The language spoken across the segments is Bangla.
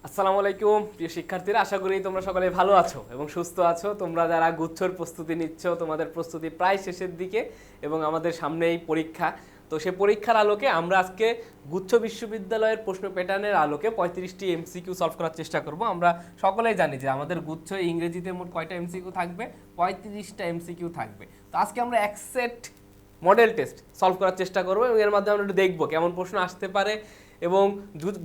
আসসালামু আলাইকুম প্রিয় শিক্ষার্থীরা, আশা করি তোমরা সকলে ভালো আছো এবং সুস্থ আছো। তোমরা যারা গুচ্ছর প্রস্তুতি নিচ্ছ, তোমাদের প্রস্তুতি প্রায় শেষের দিকে এবং আমাদের সামনেই পরীক্ষা। তো সেই পরীক্ষার আলোকে আমরা আজকে গুচ্ছ বিশ্ববিদ্যালয়ের প্রশ্ন প্যাটার্নের আলোকে 35টি এমসিকিউ সলভ করার চেষ্টা করব। আমরা সকলেই জানি যে আমাদের গুচ্ছ ইংরেজিতে মোট কয়টা এমসিকিউ থাকবে, 35টা এমসিকিউ থাকবে। তো আজকে আমরা এক সেট মডেল টেস্ট সলভ করার চেষ্টা করবো এবং এর মাধ্যমে আমরা একটু দেখবো কেমন প্রশ্ন আসতে পারে এবং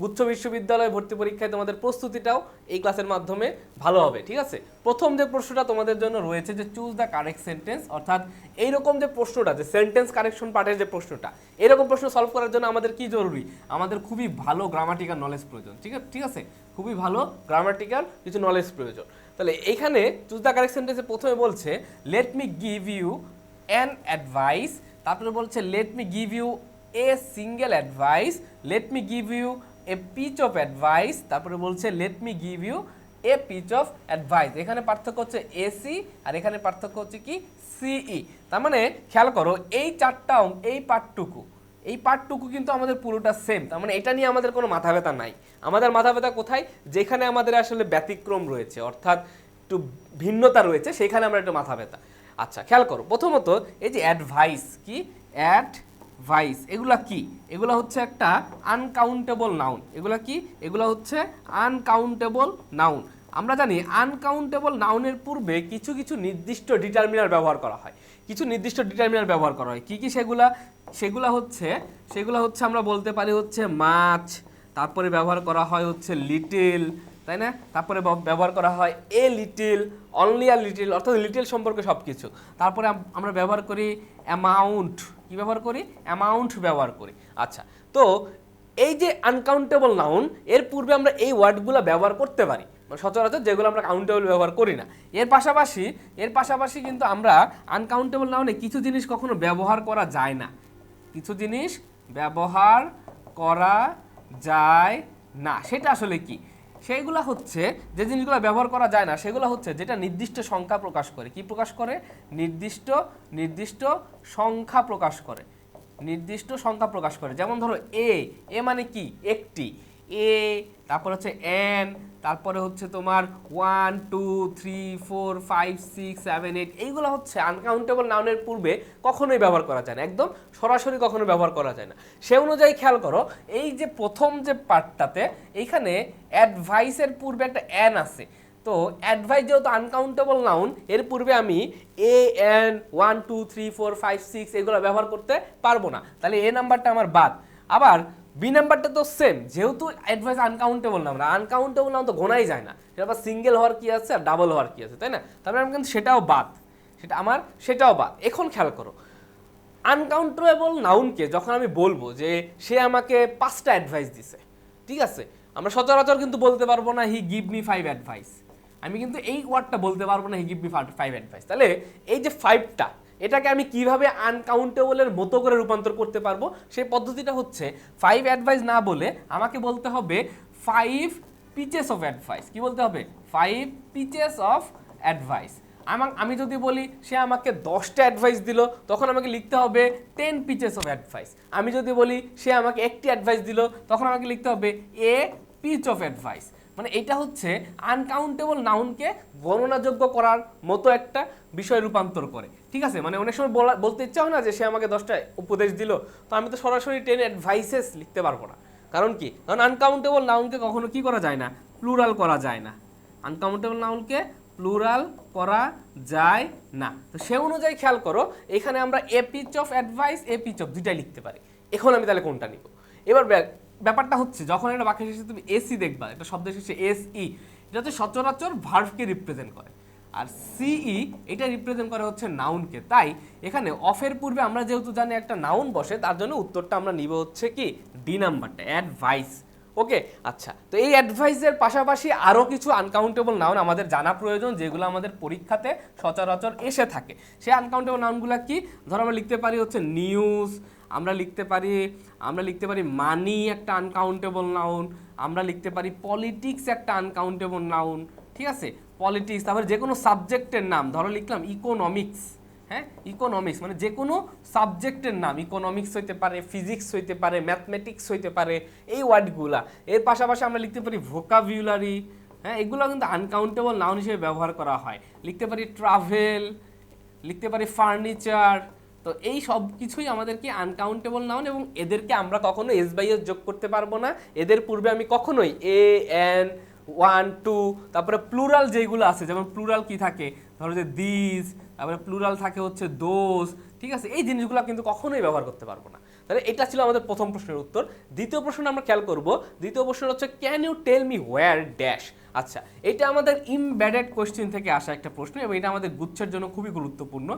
গুচ্ছ বিশ্ববিদ্যালয় ভর্তি পরীক্ষায় তোমাদের প্রস্তুতিটাও এই ক্লাসের মাধ্যমে ভালো হবে। ঠিক আছে, প্রথম যে প্রশ্নটা তোমাদের জন্য রয়েছে যে চুজ দ্য কারেক্ট সেন্টেন্স, অর্থাৎ এইরকম যে প্রশ্নটা, যে সেন্টেন্স কারেকশন পার্টের যে প্রশ্নটা, এরকম প্রশ্ন সলভ করার জন্য আমাদের কি জরুরি? আমাদের খুবই ভালো গ্রামাটিক্যাল নলেজ প্রয়োজন। ঠিক আছে, খুবই ভালো গ্রামাটিক্যাল কিছু নলেজ প্রয়োজন। তাহলে এইখানে চুজ দ্য কারেক্ট সেন্টেন্সে প্রথমে বলছে let me give you an advice, তারপরে বলছে let me give you a single advice, let me give you a piece of advice, তারপরে বলছে let me give you a piece of advice. এখানে পার্থক্য হচ্ছে এসি আর এখানে পার্থক্য হচ্ছে কি সিই। তার মানে খেয়াল করো এই চারটা এই পার্টটুকু কিন্তু আমাদের পুরোটা সেম। তার মানে এটা নিয়ে আমাদের কোনো মাথা ব্যথা নাই। আমাদের মাথা ব্যথা কোথায়? যেখানে আমাদের আসলে ব্যতিক্রম রয়েছে, অর্থাৎ একটু ভিন্নতা রয়েছে, সেখানে আমরা একটু মাথা ব্যথা। আচ্ছা, খেয়াল করো প্রথমত এই যে অ্যাডভাইস, কি অ্যাডভাইস, এগুলা কি? এগুলা হচ্ছে একটা আনকাউন্টেবল নাউন। এগুলা কি? এগুলা হচ্ছে আনকাউন্টেবল নাউন। আমরা জানি আনকাউন্টেবল নাউনের পূর্বে কিছু কিছু নির্দিষ্ট ডিটারমিনার ব্যবহার করা হয়। কিছু নির্দিষ্ট ডিটারমিনার ব্যবহার করা হয়। কি কি সেগুলা? সেগুলা হচ্ছে আমরা বলতে পারি হচ্ছে মাছ, তারপরে ব্যবহার করা হয় হচ্ছে লিটিল, তাই না? তারপরে ব্যবহার করা হয় a little, only a little, অর্থাৎ লিটিল সম্পর্কে সব কিছু। তারপরে আমরা ব্যবহার করি অ্যামাউন্ট। কি ব্যবহার করি? অ্যামাউন্ট ব্যবহার করি। আচ্ছা, তো এই যে আনকাউন্টেবল নাউন, এর পূর্বে আমরা এই ওয়ার্ডগুলো ব্যবহার করতে পারি, মানে সচরাচর যেগুলো আমরা কাউন্টেবল ব্যবহার করি না। এর পাশাপাশি কিন্তু আমরা আনকাউন্টেবল নাউনে কিছু জিনিস কখনো ব্যবহার করা যায় না। কিছু জিনিস ব্যবহার করা যায় না, সেটা আসলে কি? সেইগুলো হচ্ছে যে জিনিসগুলো ব্যবহার করা যায় না, সেগুলো হচ্ছে যেটা নির্দিষ্ট সংখ্যা প্রকাশ করে। কি প্রকাশ করে? নির্দিষ্ট সংখ্যা প্রকাশ করে। নির্দিষ্ট সংখ্যা প্রকাশ করে। যেমন ধরো এ মানে কি? একটি। এ, তারপর হচ্ছে এন, তারপরে হচ্ছে তোমার 1 2 3 4 5 6 7 8, এইগুলো হচ্ছে আনকাউন্টেবল নাউনের পূর্বে কখনোই ব্যবহার করা যায় না, একদম সরাসরি কখনো ব্যবহার করা যায় না। সে অনুযায়ী খেয়াল করো এই যে প্রথম যে পার্টটাতে এইখানে অ্যাডভাইসের পূর্বে একটা এন আছে। তো অ্যাডভাইস যেহেতু আনকাউন্টেবল নাউন, এর পূর্বে আমি এ এন 1 2 3 4 5 6 এগুলো ব্যবহার করতে পারবো না, তাহলে এ নাম্বারটা আমার বাদ। আবার বি নাম্বারটা তো সেম, যেহেতু advice uncountable noun, uncountable noun তো গোনাই যায় না, সেটা আবার সিঙ্গেল হওয়ার কি আছে আর ডাবল হওয়ার কি আছে, তাই না? তারপরে আমি কিন্তু সেটাও বাদ, সেটাও বাদ। এখন খেয়াল করো আনকাউন্টেবল নাউনকে যখন আমি বলবো যে সে আমাকে 5টা অ্যাডভাইস দিছে, ঠিক আছে, আমরা সচরাচর কিন্তু বলতে পারবো না হি গিভ মি 5 অ্যাডভাইস। আমি কিন্তু এই ওয়ার্ডটা বলতে পারবো না হি গিভ মি 5 অ্যাডভাইস। তাহলে এই যে 5টা, এটাকে আমি কিভাবে আনকাউন্টেবলের মতো করে রূপান্তর করতে পারবো? সেই পদ্ধতিটা হচ্ছে 5 অ্যাডভাইস না বলে আমাকে বলতে হবে 5 পিচেস অফ অ্যাডভাইস। কি বলতে হবে? 5 পিচেস অফ অ্যাডভাইস। আমি যদি বলি সে আমাকে 10টা অ্যাডভাইস দিল, তখন আমাকে লিখতে হবে 10 পিচেস অফ অ্যাডভাইস। আমি যদি বলি সে আমাকে একটি অ্যাডভাইস দিল, তখন আমাকে লিখতে হবে এ পিচ অফ অ্যাডভাইস। মানে এটা হচ্ছে আনকাউন্টেবল নাউনকে গণনাযোগ্য করার মতো একটা বিষয় রূপান্তর করে। ঠিক আছে, মানে অনেক সময় বলতে ইচ্ছা হয় না যে সে আমাকে 10টা উপদেশ দিল, তো আমি তো সরাসরি 10 অ্যাডভাইসেস লিখতে পারবো না। কারণ কি? কারণ আনকাউন্টেবল নাউনকে কখনো কি করা যায় না? প্লুরাল করা যায় না। আনকাউন্টেবল নাউনকে প্লুরাল করা যায় না। তো সে অনুযায়ী খেয়াল করো এখানে আমরা a piece of advice, a piece of দুইটাই লিখতে পারি। এখন আমি তাহলে কোনটা নিব? এবার ব্যাপারটা হচ্ছে যখন একটা বাক্যের শেষে তুমি এসি দেখবা, একটা শব্দের শেষে এস ই, এটা হচ্ছে সচরাচর ভার্বকে রিপ্রেজেন্ট করে, আর সিই এটা রিপ্রেজেন্ট করে হচ্ছে নাউনকে। তাই এখানে অফের পূর্বে আমরা যেহেতু জানি একটা নাউন বসে, তার জন্য উত্তরটা আমরা নিব হচ্ছে কি ডি নাম্বারটা, অ্যাডভাইস। ওকে, আচ্ছা, তো এই অ্যাডভাইসের পাশাপাশি আরও কিছু আনকাউন্টেবল নাউন আমাদের জানা প্রয়োজন, যেগুলো আমাদের পরীক্ষাতে সচরাচর এসে থাকে। সেই আনকাউন্টেবল নাউনগুলো কি? ধরো আমরা লিখতে পারি হচ্ছে নিউজ, আমরা লিখতে পারি মানি একটা আনকাউন্টেবল নাউন, আমরা লিখতে পারি পলিটিক্স একটা আনকাউন্টেবল নাউন। ঠিক আছে, পলিটিক্স। তারপরে যে কোনো সাবজেক্টের নাম, ধরো লিখলাম ইকোনমিক্স, হ্যাঁ, ইকোনমিক্স মানে যে কোনো সাবজেক্টের নাম, ইকোনমিক্স হইতে পারে, ফিজিক্স হইতে পারে, ম্যাথমেটিক্স হইতে পারে, এই ওয়ার্ডগুলা। এর পাশাপাশি আমরা লিখতে পারি ভোকাবুলারি, হ্যাঁ, এগুলো কিন্তু আনকাউন্টেবল নাউন হিসেবে ব্যবহার করা হয়। লিখতে পারি ট্রাভেল, লিখতে পারি ফার্নিচার। তো এই সব কিছুই আমাদের কি আনকাউন্টেবল নাউন, এবং এদেরকে আমরা কখনো এস বাই এস যোগ করতে পারবো না। এদের পূর্বে আমি কখনোই এ এন 1 2, তারপরে প্লুরাল যেগুলো আছে, যেমন প্লুরাল কি থাকে, ধরো যে দিস, তারপরে প্লুরাল থাকে হচ্ছে দোজ, ঠিক আছে, এই জিনিসগুলো কিন্তু কখনোই ব্যবহার করতে পারবো না। তাহলে এটা ছিল আমাদের প্রথম প্রশ্নের উত্তর। দ্বিতীয় প্রশ্ন আমরা খেয়াল করব। দ্বিতীয় প্রশ্ন হচ্ছে can you tell me where dash. আচ্ছা, এটা আমাদের ইমবেডেড কোশ্চেন থেকে আসা একটা প্রশ্ন, এবং এটা আমাদের গুচ্ছের জন্য খুবই গুরুত্বপূর্ণ।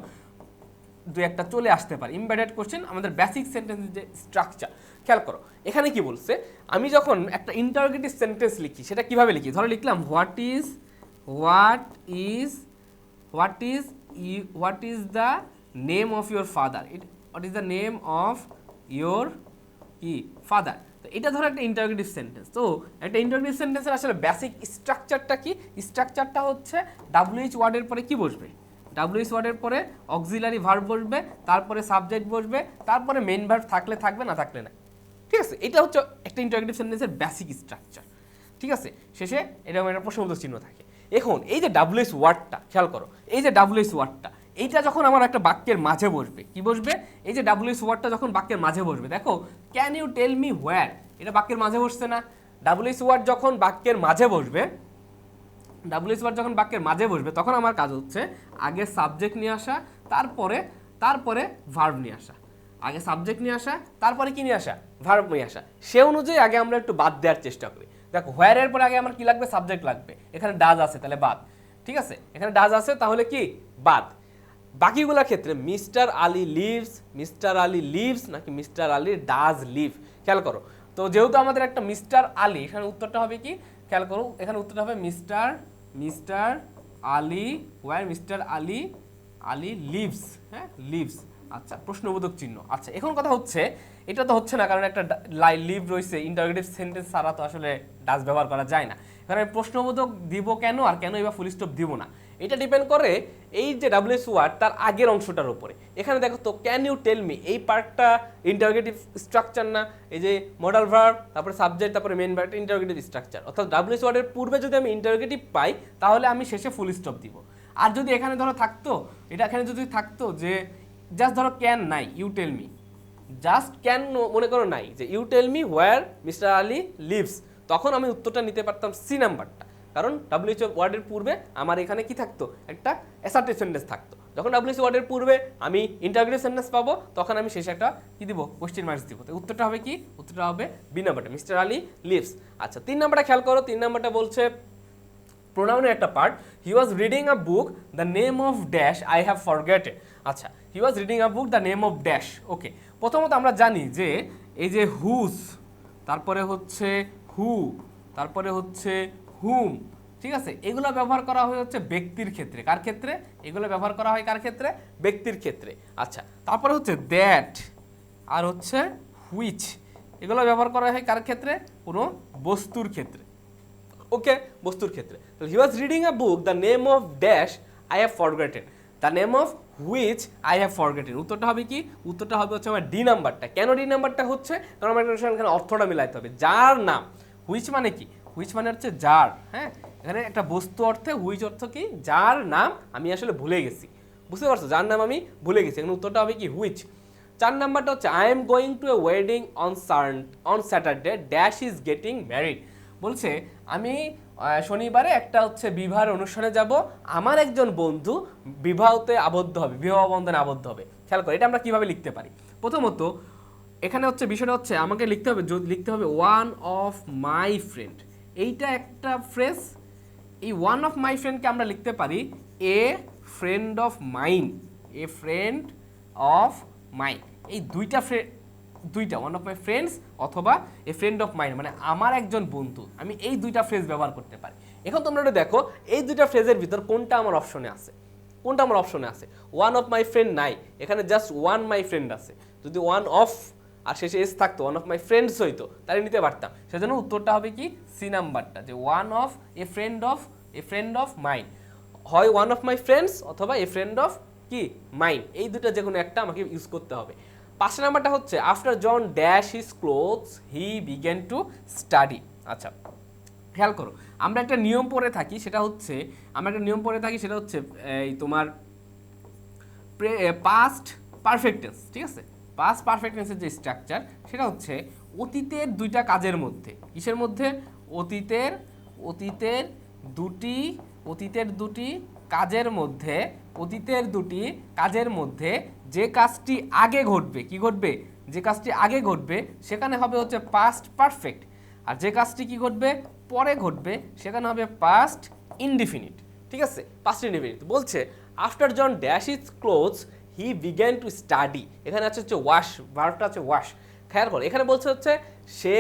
দু একটা চলে আসতে পারে ইমবেডেড কোশ্চেন, আমাদের বেসিক সেন্টেন্সের যে স্ট্রাকচার খেয়াল করো। এখানে কি বলছে, আমি যখন একটা ইন্টারোগেটিভ সেন্টেন্স লিখি সেটা কিভাবে লিখি, ধরো লিখলাম what is the name of your father, what is the name of your কি ফাদার। তো এটা ধরো একটা ইন্টারোগেটিভ সেন্টেন্স। তো একটা ইন্টারোগেটিভ সেন্টেন্সের আসলে বেসিক স্ট্রাকচারটা কি, স্ট্রাকচারটা হচ্ছে WH ওয়ার্ডের পরে কি বসবে, WH ওয়ার্ডের পরে অক্সিলারি ভার্ব বসবে, তারপরে সাবজেক্ট বসবে, তারপরে মেইন ভার্ব থাকলে থাকবে, না থাকলে না। ঠিক আছে, এটা হচ্ছে একটা ইন্টারোগেটিভ সেন্টেন্সের বেসিক স্ট্রাকচার। ঠিক আছে, শেষে এরকম একটা প্রশ্নবোধক চিহ্ন থাকে। এখন এই যে WH ওয়ার্ডটা খেয়াল করো, এই যে WH ওয়ার্ডটা, এইটা যখন আমার একটা বাক্যের মাঝে বসবে, কি বসবে, এই যে WH ওয়ার্ডটা যখন বাক্যের মাঝে বসবে, দেখো can you tell me where, এটা বাক্যের মাঝে বসছে না। WH ওয়ার্ড যখন বাক্যের মাঝে বসবে, WH ওয়ার্ড যখন বাক্যের মাঝে বসবে, তখন আমার কাজ হচ্ছে আগে সাবজেক্ট নিয়ে আসা, তারপরে ভার্ব নিয়ে আসা। আগে সাবজেক্ট নিয়ে আসা, তারপরে কি নিয়ে আসা, ভার্ব নিয়ে আসা। সে অনুযায়ী আগে আমরা একটু বাদ দেওয়ার চেষ্টা করি। দেখো হোয়ার এর পরে আগে আমার কি লাগবে, সাবজেক্ট লাগবে। এখানে ডাজ আছে, তাহলে বাদ। ঠিক আছে, এখানে ডাজ আছে, তাহলে কি বাদ। বাকিগুলোর ক্ষেত্রে মিস্টার আলী লিভস নাকি মিস্টার আলী ডাজ লিভ, খেয়াল করো। তো যেহেতু আমাদের একটা মিস্টার আলী, এখানে উত্তরটা হবে কি, খেয়াল করো, এখানে উত্তরটা হবে Mr Ali where Mr Ali lives, হ্যাঁ লিভস। আচ্ছা, প্রশ্নবোধক চিহ্ন। আচ্ছা, এখন কথা হচ্ছে এটা তো হচ্ছে না, কারণ একটা লিভ রয়েছে, ইন্টারোগেটিভ সেন্টেন্স ছাড়া তো আসলে ডাজ ব্যবহার করা যায় না। এখানে প্রশ্নবোধক দিব কেন, আর কেন এবার ফুল স্টপ দিব না, এটা ডিপেন্ড করে এই যে WH ওয়ার্ড তার আগের অংশটার উপরে। এখানে দেখো তো ক্যান ইউ টেল মি, এই পার্টটা ইন্টারোগেটিভ স্ট্রাকচার না, এই যে মডাল ভার্ব, তারপরে সাবজেক্ট, তারপরে মেইন ভার্ব, ইন্টারোগেটিভ স্ট্রাকচার। অর্থাৎ WH ওয়ার্ডের পূর্বে যদি আমি ইন্টারোগেটিভ পাই, তাহলে আমি শেষে ফুল স্টপ দিব। আর যদি এখানে ধরো থাকতো, এটা এখানে যদি থাকতো যে জাস্ট ধরো ক্যান নাই, you tell me, just can মনে করো নাই, যে you tell me where Mr Ali lives, তখন আমি উত্তরটা নিতে পারতাম সি নাম্বারটা। কারণ WH ওয়ার্ডের পূর্বে আমার এখানে কি থাকতো, একটা অ্যাসার্টিভ সেন্টেন্স থাকতো। যখন WH ওয়ার্ডের পূর্বে আমি ইন্টারোগেটিভ সেন্টেন্স পাবো, তখন আমি শেষে একটা কি দিব, কোশ্চেন মার্কস দিব। তো উত্তরটা হবে কি, উত্তরটা হবে বি নাম্বারটা, মিস্টার আলী লিভস। আচ্ছা, 3 নাম্বারটা খেয়াল করো। 3 নাম্বারটা বলছে প্রোনাউনের একটা part, he was reading a book, the name of dash I have forgotten. আচ্ছা, he was reading a book, the name of dash. Okay, প্রথমত আমরা জানি যে এই যে হুজ, তারপরে হচ্ছে হু, তারপরে হচ্ছে হুম, ঠিক আছে, এগুলো ব্যবহার করা হয় হচ্ছে ব্যক্তির ক্ষেত্রে। কার ক্ষেত্রে এগুলো ব্যবহার করা হয়, কার ক্ষেত্রে, ব্যক্তির ক্ষেত্রে। আচ্ছা, তারপরে হচ্ছে দ্যাট, আর হচ্ছে হুইচ, এগুলো ব্যবহার করা হয় কার ক্ষেত্রে, কোনো বস্তুর ক্ষেত্রে। ওকে, বস্তুর ক্ষেত্রে। He was reading a book, the name of dash I have forgotten, the name of which I have forgotten. উত্তরটা হবে কি, উত্তরটা হবে হচ্ছে আমার ডি নাম্বারটা। কেন ডি নাম্বারটা হচ্ছে, কারণ আমার এখানে অর্থটা মিলাইতে হবে, যার নাম। হুইচ মানে কি, হুইচ মানে হচ্ছে যার, হ্যাঁ, এখানে একটা বস্তু অর্থে, হুইচ অর্থ কি, যার নাম আমি আসলে ভুলে গেছি। বুঝতে পারছো, যার নাম আমি ভুলে গেছি, এখানে উত্তরটা হবে কি, হুইচ। 4 নাম্বারটা হচ্ছে I am going to A wedding on Saturday dash is getting married. বলছে আমি শনিবারে একটা হচ্ছে বিবাহের অনুষ্ঠানে যাব, আমার একজন বন্ধু বিবাহতে আবদ্ধ হবে, বিবাহ বন্ধনে আবদ্ধ হবে। খেয়াল করে এটা আমরা কিভাবে লিখতে পারি। প্রথমত এখানে হচ্ছে বিষয়টা হচ্ছে আমাকে লিখতে হবে ওয়ান অফ মাই ফ্রেন্ড। এইটা একটা ফ্রেজ, এই ওয়ান অফ মাই ফ্রেন্ডকে আমরা লিখতে পারি a friend of mine, a friend of mine. এই দুইটা ওয়ান অফ মাই ফ্রেন্ডস অথবা এ ফ্রেন্ড অফ মাইন, মানে আমার একজন বন্ধু, আমি এই দুইটা ফ্রেজ ব্যবহার করতে পারি। এখন তোমরা একটু দেখো এই দুইটা ফ্রেজের ভিতর কোনটা আমার অপশনে আছে, কোনটা আমার অপশনে আছে। ওয়ান অফ মাই ফ্রেন্ড নাই, এখানে জাস্ট ওয়ান মাই ফ্রেন্ড আছে। যদি ওয়ান অফ আর শেষে এস থাকতো, ওয়ান অফ মাই ফ্রেন্ডস হইতো, তাহলে নিতে পারতাম। সেজন্য উত্তরটা হবে কি, সি নাম্বারটা, যে one of a friend of mine, হয় ওয়ান অফ মাই ফ্রেন্ডস অথবা এ ফ্রেন্ড অফ কি মাইন, এই দুটো যে কোনো একটা আমাকে ইউজ করতে হবে। 5 নাম্বারটা হচ্ছে after John dash his clothes he began to study. আচ্ছা খেয়াল করো, আমরা একটা নিয়ম পড়ে থাকি, সেটা হচ্ছে এই তোমার পাস্ট পারফেক্ট টেন্স, ঠিক আছে। পাস্ট পারফেক্ট টেন্সের যে স্ট্রাকচার সেটা হচ্ছে অতীতের দুইটা কাজের মধ্যে, কিসের মধ্যে, অতীতের দুটি কাজের মধ্যে যে কাজটি আগে ঘটবে, কি ঘটবে, যে কাজটি আগে ঘটবে সেখানে হবে হচ্ছে পাস্ট পারফেক্ট, আর যে কাজটি কি ঘটবে, পরে ঘটবে, সেখানে হবে পাস্ট ইনডিফিনিট, ঠিক আছে। পাস্ট ইনডিফিনিট বলছে after John dash is clothes he began to study, এখানে আছে হচ্ছে ওয়াশ, ভার্বটা আছে ওয়াশ। খেয়াল করো এখানে বলছে হচ্ছে সে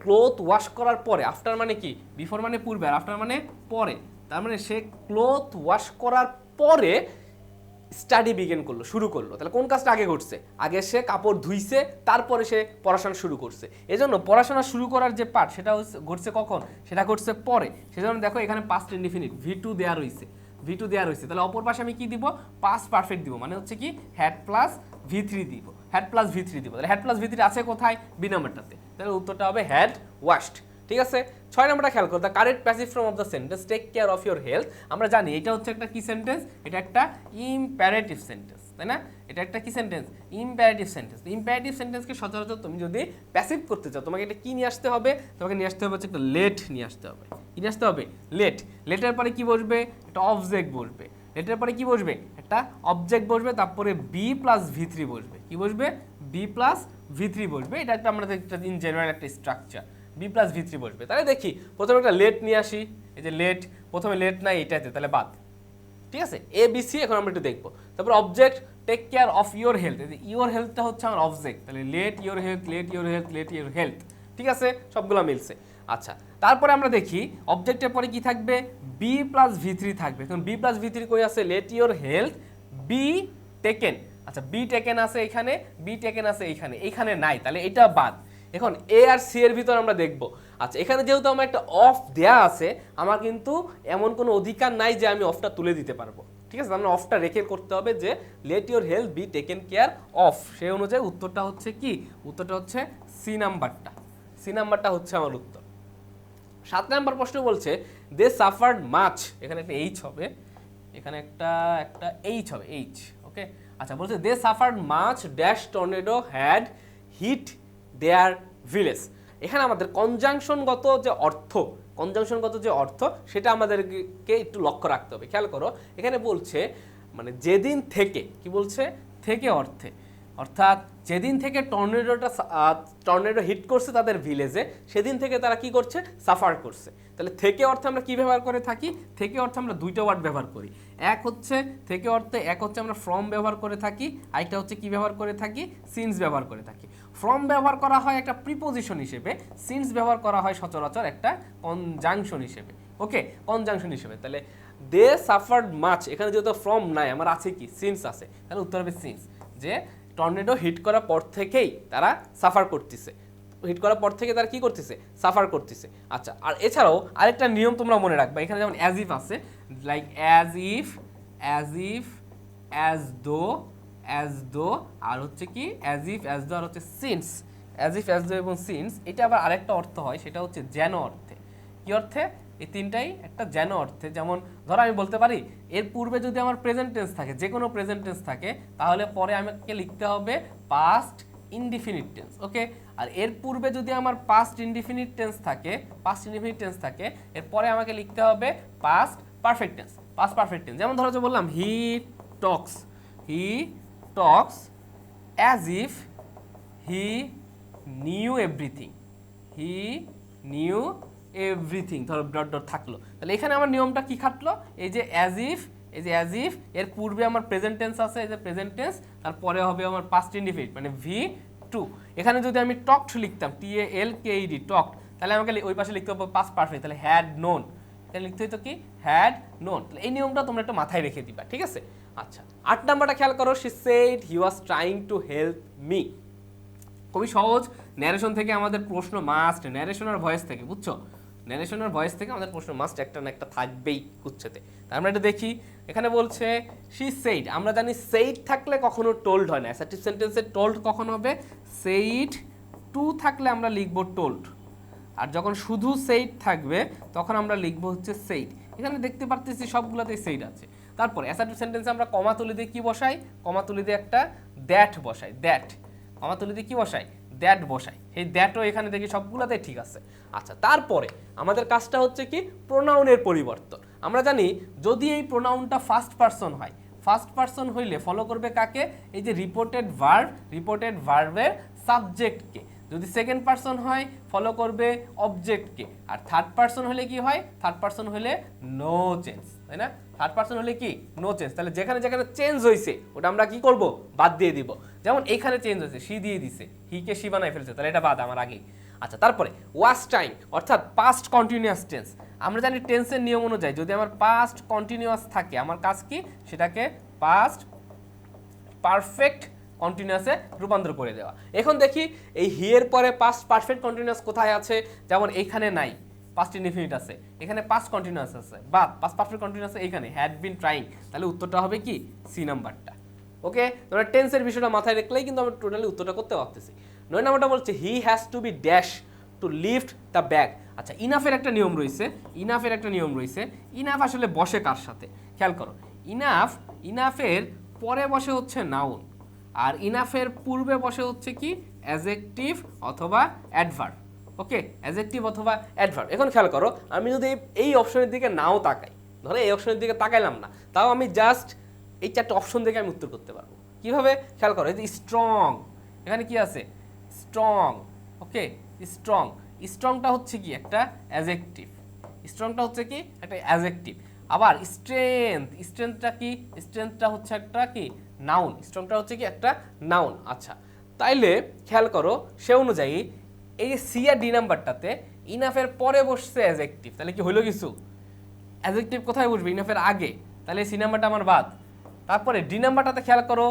ক্লোথ ওয়াশ করার পরে, আফটার মানে কি, বিফোর মানে পূর্বে, আর আফটার মানে পরে, তার মানে সে ক্লোথ ওয়াশ করার পরে স্টাডি বিগিন করলো, শুরু করলো। তাহলে কোন কাজটা আগে ঘটছে, আগে সে কাপড় ধুইছে, তারপরে সে পড়াশোনা শুরু করছে। এজন্য পড়াশোনা শুরু করার যে পার্ট সেটা ঘটছে কখন, সেটা ঘটছে পরে। সেজন্য দেখো এখানে পাস্ট ইনডিফিনিট V2 দেওয়া রয়েছে, তাহলে অপর পাশে আমি কি দিব, পাস্ট পারফেক্ট দিব, মানে হচ্ছে কি হ্যাড প্লাস V3 দিব, তাহলে হ্যাড প্লাস V3 আছে কোথায়, বি নাম্বারটাতে, তাহলে উত্তরটা হবে হ্যাড ওয়াশড, ঠিক আছে। 6 নাম্বারটা খেয়াল করো, the correct passive form of the sentence take care of your health. আমরা জানি এটা হচ্ছে একটা কি সেন্টেন্স, এটা একটা ইম্প্যারেটিভ সেন্টেন্স, তাই না, এটা একটা কি সেন্টেন্স, ইম্প্যারেটিভ সেন্টেন্স। ইম্প্যারেটিভ সেন্টেন্সকে সচরাচর তুমি যদি প্যাসিভ করতে চাও, তোমাকে এটা কি নিয়ে আসতে হবে, তোমাকে নিয়ে আসতে হবে হচ্ছে একটা লেট নিয়ে আসতে হবে। কি নিয়ে আসতে হবে, লেট। লেটের পরে কি বসবে, একটা অবজেক্ট বসবে, লেটের পরে কি বসবে, একটা অবজেক্ট বসবে, তারপরে বি প্লাস V3 বসবে, কি বসবে, বি প্লাস V3 বসবে। এটা একটা আমাদের একটা ইন জেনারেল একটা স্ট্রাকচার, বি প্লাস V3 বসবে। তাহলে দেখি প্রথমে একটা লেট নিয়ে আসি, এই যে লেট, প্রথমে লেট নাই এটাতে, তাহলে বাদ, ঠিক আছে। ABC এখন আমরা একটু দেখবো। তারপর object take care of your health, your হেলথটা হচ্ছে আমার অবজেক্ট, তাহলে লেট ইউর হেলথ, ঠিক আছে, সবগুলো মিলছে। আচ্ছা তারপরে আমরা দেখি অবজেক্টের পরে কি থাকবে, বি প্লাস V3 থাকবে। এখন বি প্লাস V3 কই আছে, let your health be taken. আচ্ছা বি টেকেন আছে এখানে, এইখানে নাই, তাহলে এটা বাদ। এখন এ আর সি এর ভিতর আমরা দেখব। আচ্ছা এখানে যেহেতু আমার একটা অফ দেয়া আছে, আমার কিন্তু এমন কোনো অধিকার নাই যে আমি অফটা তুলে দিতে পারবো, ঠিক আছে। আমরা অফটা রেখে করতে হবে যে let your health be taken care of, সেই অনুযায়ী উত্তরটা হচ্ছে কি, উত্তরটা হচ্ছে সি নাম্বারটা হচ্ছে আমার উত্তর। 7 নাম্বার প্রশ্ন বলছে দে সাফার্ড মাচ, এখানে একটা এইচ হবে, এখানে একটা এইচ হবে, এইচ, ওকে। আচ্ছা বলছে they suffered much dash tornado had hit their village. এখানে আমাদের কনজাংশনগত যে অর্থ সেটা আমাদেরকে একটু লক্ষ্য রাখতে হবে। খেয়াল করো এখানে বলছে মানে যেদিন থেকে, কি বলছে, থেকে অর্থে, অর্থাৎ যেদিন থেকে টর্নেডো হিট করছে তাদের ভিলেজে, সেদিন থেকে তারা কি করছে, সাফার করছে। তাহলে থেকে অর্থে আমরা কি ব্যবহার করে থাকি, থেকে অর্থে আমরা দুইটা ওয়ার্ড ব্যবহার করি। এক হচ্ছে থেকে অর্থে, এক হচ্ছে আমরা ফ্রম ব্যবহার করে থাকি, আরেকটা হচ্ছে কি ব্যবহার করে থাকি, সিন্স ব্যবহার করে থাকি। ফ্রম ব্যবহার করা হয় একটা প্রিপোজিশন হিসেবে, সিন্স ব্যবহার করা হয় সচরাচর একটা কনজাংশন হিসেবে, ওকে, কনজাংশন হিসেবে। তাহলে দে সাফার্ড মাচ, এখানে যেহেতু ফ্রম নাই, আমার আছে কি, সিন্স আছে, তাহলে উত্তর হবে সিন্স, যে টর্নেডো হিট করার পর থেকেই তারা সাফার করতেছে, তারা কি করতেছে, সাফার করতেছে। আচ্ছা আর এছাড়াও আরেকটা নিয়ম তোমরা মনে রাখবা, এখানে যেমন অ্যাজ ইফ আছে, like as if as though, আর হচ্ছে কি অ্যাজ ইফ অ্যাজ দো, আর হচ্ছে সিন্স, অ্যাজ ইফ অ্যাজ দো এবং সিন্স। এটা আবার আরেকটা অর্থ হয়, সেটা হচ্ছে যেন অর্থে। কি অর্থে, এই তিনটাই একটা যেন অর্থে। যেমন ধরো আমি বলতে পারি এর পূর্বে যদি আমার প্রেজেন্ট টেন্স থাকে, যে কোনো প্রেজেন্ট টেন্স থাকে, তাহলে পরে আমাকে লিখতে হবে পাস্ট ইনডিফিনিট টেন্স, ওকে। আর এর পূর্বে যদি আমার পাস্ট ইনডিফিনিট টেন্স থাকে, এরপরে আমাকে লিখতে হবে পাস্ট পারফেক্ট টেন্স। যেমন ধরো যে বললাম he talks as if he knew everything, ধরো ডট থাকলো, তাহলে এখানে আমার নিয়মটা কি খাটলো, এই যে অ্যাজ ইফ এর পূর্বে আমার প্রেজেন্ট টেন্স আছে, এই যে প্রেজেন্ট টেন্স, তারপরে হবে আমার পাস্ট ইনডিফিনিট মানে V2। এখানে যদি আমি টকড লিখতাম, TALKED টকড, তাহলে আমাকে ওই পাশে লিখতে হবে পাস্ট পারফেক্ট, তাহলে হ্যাড নোন, তাহলে লিখতে হতো কি হ্যাড নোন। তাহলে এই নিয়মটা তোমরা একটু মাথায় রেখে দিবা, ঠিক আছে। আচ্ছা 8 নাম্বারটা খেয়াল করো, she said he was trying to help me. খুবই সহজ, ন্যারেশন থেকে আমাদের প্রশ্ন মাস্ট, ন্যারেশন আর ভয়েস থেকে, বুঝছো। ন্যারেশন আর ভয়েস থেকে আমাদের প্রশ্ন মাস্ট একটা না একটা থাকবেই গুচ্ছতে। তার আমরা এটা দেখি, এখানে বলছে শি সেইড, আমরা জানি সেইড থাকলে কখনো টোল্ড হয় না। অ্যাসার্টিভ সেন্টেন্সে টোল্ড কখন হবে? সেইড টু থাকলে আমরা লিখবো টোল্ড, আর যখন শুধু সেইড থাকবে তখন আমরা লিখবো হচ্ছে সেইড। এখানে দেখতে পারতেছি সবগুলোতেই সেইড আছে। তারপর অ্যাসার্টিভ সেন্টেন্সে আমরা কমা তুলি দিয়ে কি বসাই? কমা তুলি দিয়ে একটা দ্যাট বসাই, দ্যাট। কমা তুলি দিয়ে কি বসাই? দ্যাট বসাই। এই দ্যাটও এখানে দেখি সবগুলোতেই ঠিক আছে। আচ্ছা, তারপরে আমাদের কাজটা হচ্ছে কি প্রোনাউনের পরিবর্তন। আমরা জানি যদি এই প্রোনাউনটা ফার্স্ট পারসন হয়, ফার্স্ট পারসন হইলে ফলো করবে কাকে? এই যে রিপোর্টেড ভার্ব, রিপোর্টেড ভার্বের সাবজেক্টকে। যদি সেকেন্ড পারসন হয় ফলো করবে অবজেক্টকে। আর থার্ড পারসন হলে কি হয়? থার্ড পারসন হলে নো চেঞ্জ, তাই না? থার্ড পারসন হলে কি? No change. তাহলে যেখানে যেখানে চেঞ্জ হয়েছে ওটা আমরা কি করব? বাদ দিয়ে দিব। যেমন এইখানে চেঞ্জ হয়েছে, শি দিয়ে দিছে, হিকে শি বানাই ফেলছে, তাহলে এটা বাদ আমার আগেই। আচ্ছা, তারপরে ওয়াজ টাইম অর্থাৎ পাস্ট কন্টিনিউয়াস টেন্স। আমরা জানি টেন্সের নিয়ম অনুযায়ী যদি আমার পাস্ট কন্টিনিউয়াস থাকে আমার কাজ কি? সেটাকে পাস্ট পারফেক্ট কন্টিনিউয়াসে রূপান্তর করে দেওয়া। এখন দেখি এই হি এর পরে পাস্ট পারফেক্ট কন্টিনিউয়াস কোথায় আছে? যেমন এইখানে নাই, পাস্ট ইনডিফিনিট আছে, এখানে পাস্ট কন্টিনিউয়াস আছে, বা পাস্ট পারফেক্ট কন্টিনিউয়াস এইখানে হ্যাড বিন ট্রাইং, তাহলে উত্তরটা হবে কি? সি নাম্বারটা। ওকে, তোমরা টেন্সের বিষয়টা মাথায় রাখলেই কিন্তু আমরা টোটালি উত্তরটা করতে পারতেছি। 9 নাম্বারটা বলছে he has to be dash to lift the bag. আচ্ছা, ইনাফের একটা নিয়ম রয়েছে, ইনাফের একটা নিয়ম রয়েছে। ইনাফ আসলে বসে কার সাথে? খেয়াল করো, ইনাফ, ইনাফের পরে বসে হচ্ছে নাউন, আর ইনাফের পূর্বে বসে হচ্ছে কি? অ্যাডজেক্টিভ অথবা অ্যাডভার্ব। ওকে, অ্যাডজেক্টিভ অথবা অ্যাডভার্ব। এখন খেয়াল করো, আমি যদি এই অপশনের দিকে নাও তাকাই, ধরো এই অপশনের দিকে তাকাইলাম না, তাও আমি জাস্ট এই চারটে অপশন দেখে আমি উত্তর করতে পারবো। কিভাবে? খেয়াল করো, এই যে স্ট্রং, এখানে কি আছে? স্ট্রং। ওকে, স্ট্রং, স্ট্রংটা হচ্ছে কি? একটা অ্যাডজেক্টিভ। স্ট্রংটা হচ্ছে কি? একটা অ্যাডজেক্টিভ। আবার স্ট্রেংথ, স্ট্রেংথটা কি? স্ট্রেংথটা হচ্ছে একটা কি? নাউন। স্ট্রংটা হচ্ছে কি? একটা নাউন। আচ্ছা, তাইলে খেয়াল করো সে অনুযায়ী এই যে সি আর ডি নাম্বারটাতে ইনাফের পরে বসছে অ্যাডজেক্টিভ, তাহলে কি হইলো কিছু? অ্যাডজেক্টিভ কোথায় বসবে? ইনাফের আগে, তাহলে সি নাম্বারটা আমার বাদ। তারপরে ডি নাম্বারটাতে খেয়াল করো,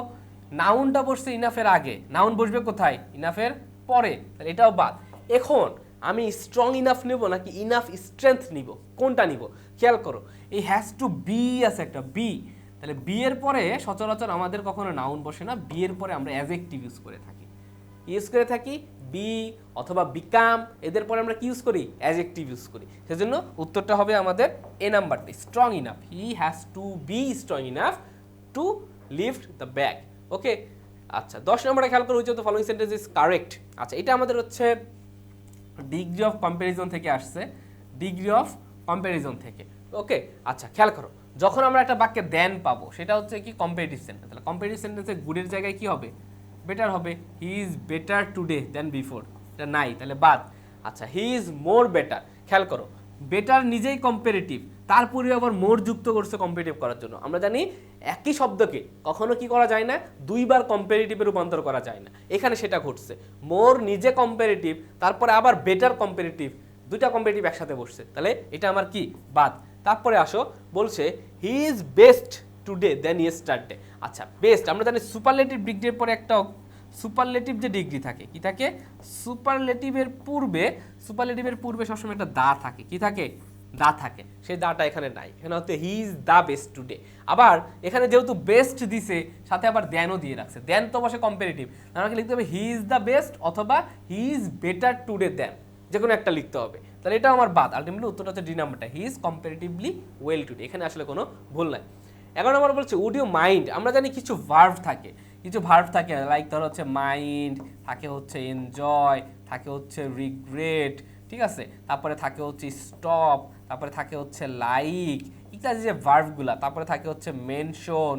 নাউনটা বসছে ইনাফের আগে, নাউন বসবে কোথায়? ইনাফের পরে, তাহলে এটাও বাদ। এখন আমি স্ট্রং ইনাফ নিব নাকি ইনাফ স্ট্রেংথ নিব? কোনটা নিব? খেয়াল করো, এই হ্যাজ টু বি আছে একটা বি, তাহলে বি এর পরে সচরাচর আমাদের কখনো নাউন বসে না, বি এর পরে আমরা অ্যাডজেক্টিভ ইউজ করে থাকি। বি অথবা বিকাম, এদের পরে আমরা কি ইউজ করি? অ্যাডজেক্টিভ ইউজ করি। সেজন্য উত্তরটা হবে আমাদের এ নাম্বারটি, strong enough. He has to be strong enough to lift the bag. Okay, আচ্ছা 10 নম্বরে খেয়াল করো, which of the following sentence is correct. আচ্ছা, এটা আমাদের হচ্ছে ডিগ্রি অফ কম্প্যারিজন থেকে আসছে, ডিগ্রি অফ কম্প্যারিজন থেকে। ওকে, আচ্ছা খেয়াল করো, যখন আমরা একটা বাক্যে দেন পাবো সেটা হচ্ছে কি? Comparative sentence. তাহলে কম্পারেটিভ সেন্টেন্সে গুডের জায়গায় কি হবে? বেটার হবে। He is better today than before, এটা নাই, তাহলে বাদ। আচ্ছা, হি ইজ মোর বেটার। খেয়াল করো, বেটার নিজেই কম্পারেটিভ, তারপরে আবার মোর যুক্ত করছে কম্পারেটিভ করার জন্য। আমরা জানি একই শব্দকে কখনো কি করা যায় না? দুইবার কম্পারেটিভে রূপান্তর করা যায় না, এখানে সেটা ঘটছে। মোর নিজে কম্পারেটিভ, তারপরে আবার বেটার কম্পারেটিভ, দুইটা কম্পারেটিভ একসাথে বসছে, তাহলে এটা আমার কি? বাদ। তারপরে আসো, বলছে he is best today than yesterday. আচ্ছা, বেস্ট আমরা জানি সুপারলেটিভ ডিগ্রির পরে একটা সুপারলেটিভ যে ডিগ্রি থাকে, কি থাকে? সুপারলেটিভের পূর্বে সবসময় একটা দা থাকে। কি থাকে? দা থাকে। সেই দাটা এখানে নাই, এখানে হচ্ছে he is the best today. আবার এখানে যেহেতু বেস্ট দিছে, সাথে আবার দেনও দিয়ে রাখছে, দেন তো বসে কম্পারেটিভ, আমাকে লিখতে হবে হি ইজ দ্য বেস্ট অথবা হি ইজ বেটার টুডে দেন, যে কোনো একটা লিখতে হবে। তাহলে এটা আমার বাদ। আলটিমেটলি উত্তরটা হচ্ছে ডি নাম্বারটা, he is comparatively well today. এখানে আসলে কোনো ভুল নাই। 11 নম্বর বলছে উড ইউ মাইন্ড। আমরা জানি কিছু ভার্ব থাকে, লাইক ধরো হচ্ছে মাইন্ড, থাকে হচ্ছে এনজয়, থাকে হচ্ছে রিগ্রেট, ঠিক আছে, তারপরে থাকে হচ্ছে স্টপ, তারপরে থাকে হচ্ছে লাইক, ইত্যাদি যে ভার্বগুলা। তারপরে থাকে হচ্ছে মেনশন,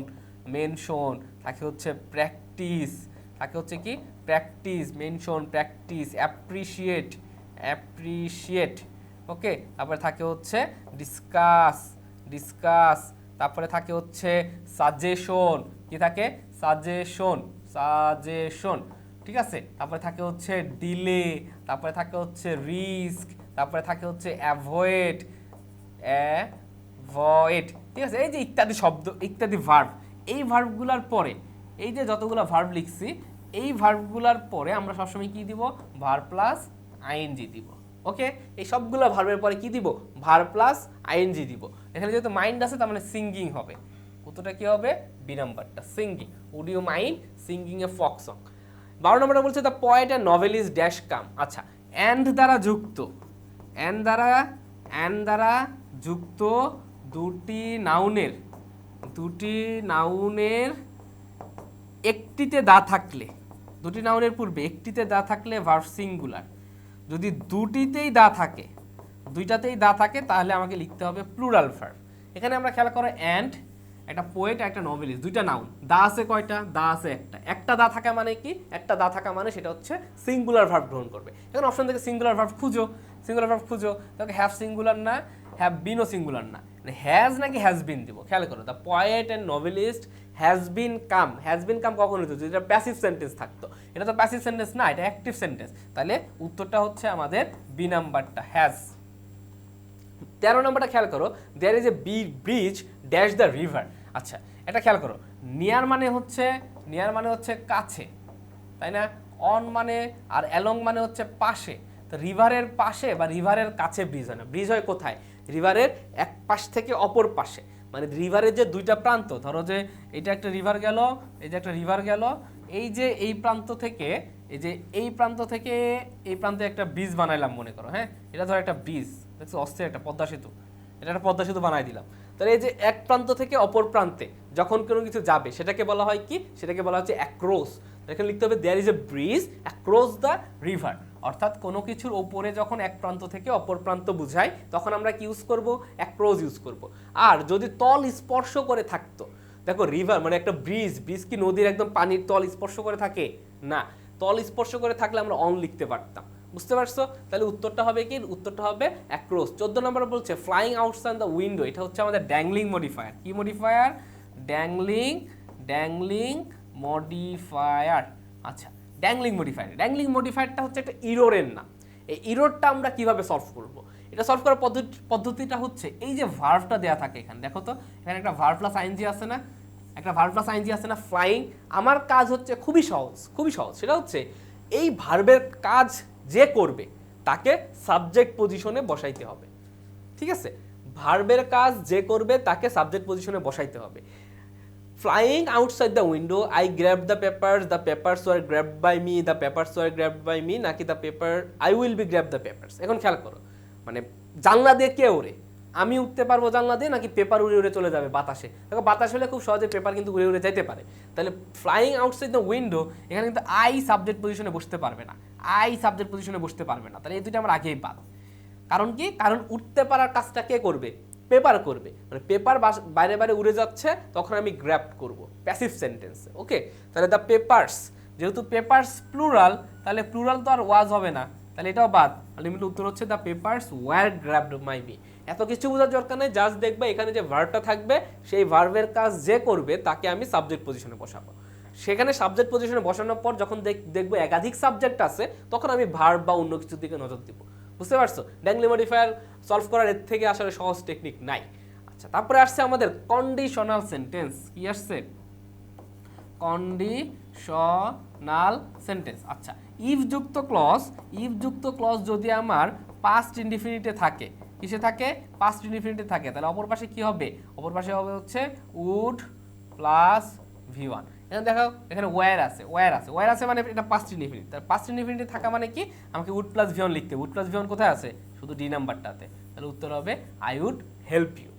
থাকে হচ্ছে প্র্যাকটিস, থাকে হচ্ছে কি? Practice, mention, practice, appreciate. Okay, তারপরে থাকে হচ্ছে ডিসকাস, তারপরে থাকে হচ্ছে সাজেশন। কি থাকে? সাজেশন, ঠিক আছে। তারপরে থাকে হচ্ছে ডিলে, তারপরে থাকে হচ্ছে রিস্ক, তারপরে থাকে হচ্ছে অ্যাভয়েড, ঠিক আছে। এই যে ইত্যাদি শব্দ, ইত্যাদি ভার্ব, এই ভার্বগুলোর পরে, এই যে যতগুলো ভার্ব লিখছি, এই ভার্বগুলোর পরে আমরা সবসময় কি দিব? ভার্ব প্লাস আইএনজি দিব। ওকে, এই সবগুলো ভার্বের পরে কি দিব, ভার্ব প্লাস আইএনজি দিব। এখানে যেহেতু মাইন্ড আছে তার মানে সিঙ্গিং হবে, উত্তরটা কি হবে, বি নাম্বারটা, singing. Would you mind singing a folk song. 12 নম্বরটা বলছে the poet and novelist dash come. আচ্ছা, অ্যান্ড দ্বারা যুক্ত, অ্যান্ড দ্বারা যুক্ত দুটি নাউনের একটিতে দা থাকলে, দুটি নাউনের পূর্বে একটিতে দা থাকলে ভার্ব সিঙ্গুলার। যদি দুইটাতেই দা থাকে তাহলে আমাকে লিখতে হবে প্লুরাল ভার্ব। এখানে আমরা খেয়াল করো, অ্যান্ড একটা পোয়েট একটা নভেলিস্ট, দুইটা নাউন, দা আছে কয়টা, দা আছে একটা দা থাকা মানে কি, একটা দা থাকা মানে সেটা হচ্ছে সিঙ্গুলার ভার্ব গ্রহণ করবে। এখন অপশন থেকে সিঙ্গুলার ভার্ব খুঁজো, তাকে হ্যাভ সিঙ্গুলার না, হ্যাভ বিনও সিঙ্গুলার না, হ্যাজ নাকি হ্যাজ বিন দিব। খেয়াল করো, the poet and novelist has been come কখন হতো, যদি এটা প্যাসিভ সেন্টেন্স থাকতো। এটা তো প্যাসিভ সেন্টেন্স না, এটা অ্যাক্টিভ সেন্টেন্স, তাহলে উত্তরটা হচ্ছে আমাদের বি নাম্বারটা, হ্যাজ। 13 নম্বরটা খেয়াল করো, there is a bridge dash the river. আচ্ছা, এটা খেয়াল করো, নিয়ার মানে হচ্ছে কাছে, তাই না, অন মানে আর অ্যালং মানে হচ্ছে পাশে। তো রিভারের পাশে বা রিভারের কাছে ব্রিজ হয় না, ব্রিজ হয় কোথায়, রিভারের এক পাশ থেকে অপর পাশে। মানে রিভারের যে দুইটা প্রান্ত, ধরো যে এটা একটা রিভার গেল, এই যে একটা রিভার গেল, এই যে এই প্রান্ত থেকে এই প্রান্তে একটা ব্রিজ বানাইলাম মনে করো, হ্যাঁ, এটা ধরো একটা ব্রিজ, দেখছো অস্থির একটা পদ্মা সেতু, এটা একটা পদ্মা সেতু বানাই দিলাম। তাহলে এই যে এক প্রান্ত থেকে অপর প্রান্তে যখন কোনো কিছু যাবে সেটাকে বলা হয় কি, সেটাকে বলা হচ্ছে অ্যাক্রস। এখানে লিখতে হবে there is a bridge across the river, অর্থাৎ কোনো কিছুর ওপরে যখন এক প্রান্ত থেকে অপর প্রান্ত বুঝাই তখন আমরা কি ইউজ করব, অ্যাক্রস ইউজ করব। আর যদি তল স্পর্শ করে থাকতো, দেখো রিভার মানে একটা ব্রিজ কি নদীর একদম পানির তল স্পর্শ করে থাকে না, তল স্পর্শ করে থাকলে আমরা অন লিখতে পারতাম, বুঝতে পারছো? তাহলে উত্তরটা হবে কি, উত্তরটা হবে অ্যাক্রস। 14 নম্বর বলছে ফ্লাইং আউটসাইড দ্য উইন্ডো, এটা হচ্ছে আমাদের ড্যাংলিং মডিফায়ার। কি মডিফায়ার, ড্যাংলিং মডিফায়ার। আচ্ছা, ড্যাংলিং মডিফায়ারটা হচ্ছে একটা ইরোরের নাম। এই ইরোরটা আমরা কিভাবে সলভ করব, এটা সলভ করার পদ্ধতিটা হচ্ছে এই যে ভার্বটা দেয়া থাকে এখানে, দেখো তো এখানে একটা ভার্ব প্লাস আইএনজি আছে না, ফ্লাইং। আমার কাজ হচ্ছে খুবই সহজ, সেটা হচ্ছে এই ভার্বের কাজ যে করবে তাকে সাবজেক্ট পজিশনে বসাইতে হবে, ঠিক আছে, ভার্বের কাজ যে করবে তাকে সাবজেক্ট পজিশনে বসাইতে হবে। Flying outside the window, I grab the papers were grabbed by me, নাকি I will be grab the papers. এখন খেয়াল করো, মানে জানলা দিয়ে কে ওড়ে, আমি উঠতে পারবো জানলা দিয়ে, নাকি পেপার উড়ে চলে যাবে বাতাসে। দেখো বাতাস হলে খুব সহজে পেপার কিন্তু উড়ে যেতে পারে। তাহলে ফ্লাইং আউটসাইড দ্য উইন্ডো, এখানে কিন্তু আই সাবজেক্ট পজিশনে বসতে পারবে না, তাহলে এই দুটো আমার আগেই বাদ। কারণ কি, কারণ উঠতে পারার কাজটা কে করবে, পেপার করবে, মানে পেপার বাইরে উড়ে যাচ্ছে তখন আমি গ্র্যাব করব, প্যাসিভ সেন্টেন্সে। ওকে, তাহলে দ্য পেপারস, যেহেতু পেপারস প্লুরাল, তাহলে প্লুরাল তো আর ওয়াজ হবে না, তাহলে এটাও বাদ। আলটিমেটলি উত্তর হচ্ছে the papers were grabbed by me. এত কিছু বোঝার দরকার নেই, জাস্ট দেখবে এখানে যে ভার্বটা থাকবে সেই ভার্বের কাজ যে করবে তাকে আমি সাবজেক্ট পজিশনে বসাবো। সেখানে সাবজেক্ট পজিশনে বসানোর পর যখন দেখবো একাধিক সাবজেক্ট আছে তখন আমি ভার্ব বা অন্য কিছুর দিকে নজর দিব, বুঝতে পারছো? ড্যাংলি মডিফায়ার সলভ করার এর থেকে আসলে সহজ টেকনিক নাই। আচ্ছা, তারপরে আসছে আমাদের কন্ডিশনাল সেন্টেন্স। কি আসছে, কন্ডিশনাল সেন্টেন্স। আচ্ছা, ইফ যুক্ত ক্লজ যদি আমার পাস্ট ইনডিফিনিটে থাকে, কিসে থাকে, পাস্ট ইনডিফিনিটে থাকে, তাহলে অপর পাশে কি হবে, অপর পাশে হবে হচ্ছে উড প্লাস V1। এখানে দেখো এখানে ওয়্যার আছে মানে এটা পাস্ট ইনডিফিনিট। তার পাস্ট ইনডিফিনিটে থাকা মানে কি, আমাকে উড প্লাস V1 লিখতে হবে। উড প্লাস V1 কোথায় আছে, শুধু ডি নাম্বারটাতে, তাহলে উত্তর হবে আই উড হেল্প ইউ।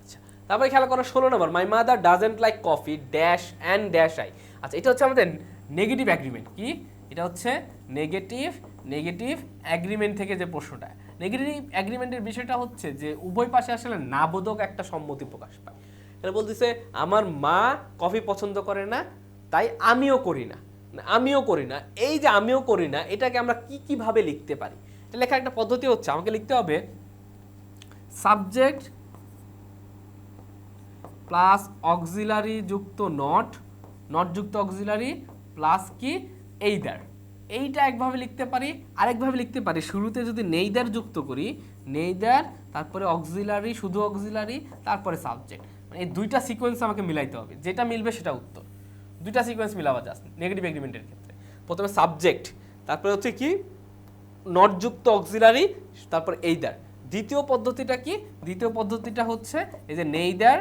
আচ্ছা, তারপরে খেয়াল করো 16 নম্বর, my mother doesn't like coffee dash and dash I. আচ্ছা, এটা হচ্ছে আমাদের নেগেটিভ অ্যাগ্রিমেন্ট। কি, এটা হচ্ছে নেগেটিভ অ্যাগ্রিমেন্ট থেকে যে প্রশ্নটা। নেগেটিভ অ্যাগ্রিমেন্টের বিষয়টা হচ্ছে যে উভয় পাশে আসলে নাবোধক একটা সম্মতি প্রকাশ পায়। এটা বলতেছে আমার মা কফি পছন্দ করে না, তাই আমিও করি না। এই যে আমিও করি না, এটাকে আমরা কিভাবে লিখতে পারি, এটা লেখার একটা পদ্ধতি হচ্ছে, আমাকে লিখতে হবে সাবজেক্ট প্লাস অক্সিলারি যুক্ত নট যুক্ত অক্সিলারি প্লাস কি এইদার। এইটা একভাবে লিখতে পারি, আরেকভাবে লিখতে পারি শুরুতে যদি নেইদার যুক্ত করি, নেইদার তারপরে অক্সিলারি, শুধু অক্সিলারি, তারপরে সাবজেক্ট। মানে এই দুইটা সিকোয়েন্স আমাকে মিলাইতে হবে, যেটা মিলবে সেটা উত্তর। দুইটা সিকোয়েন্স মিলাবা জাস্ট নেগেটিভ এগ্রিমেন্টের ক্ষেত্রে। প্রথমে সাবজেক্ট, তারপরে হচ্ছে কি নট যুক্ত অক্সিলারি, তারপর এইদার। দ্বিতীয় পদ্ধতিটা কি? দ্বিতীয় পদ্ধতিটা হচ্ছে এই যে নেইদার,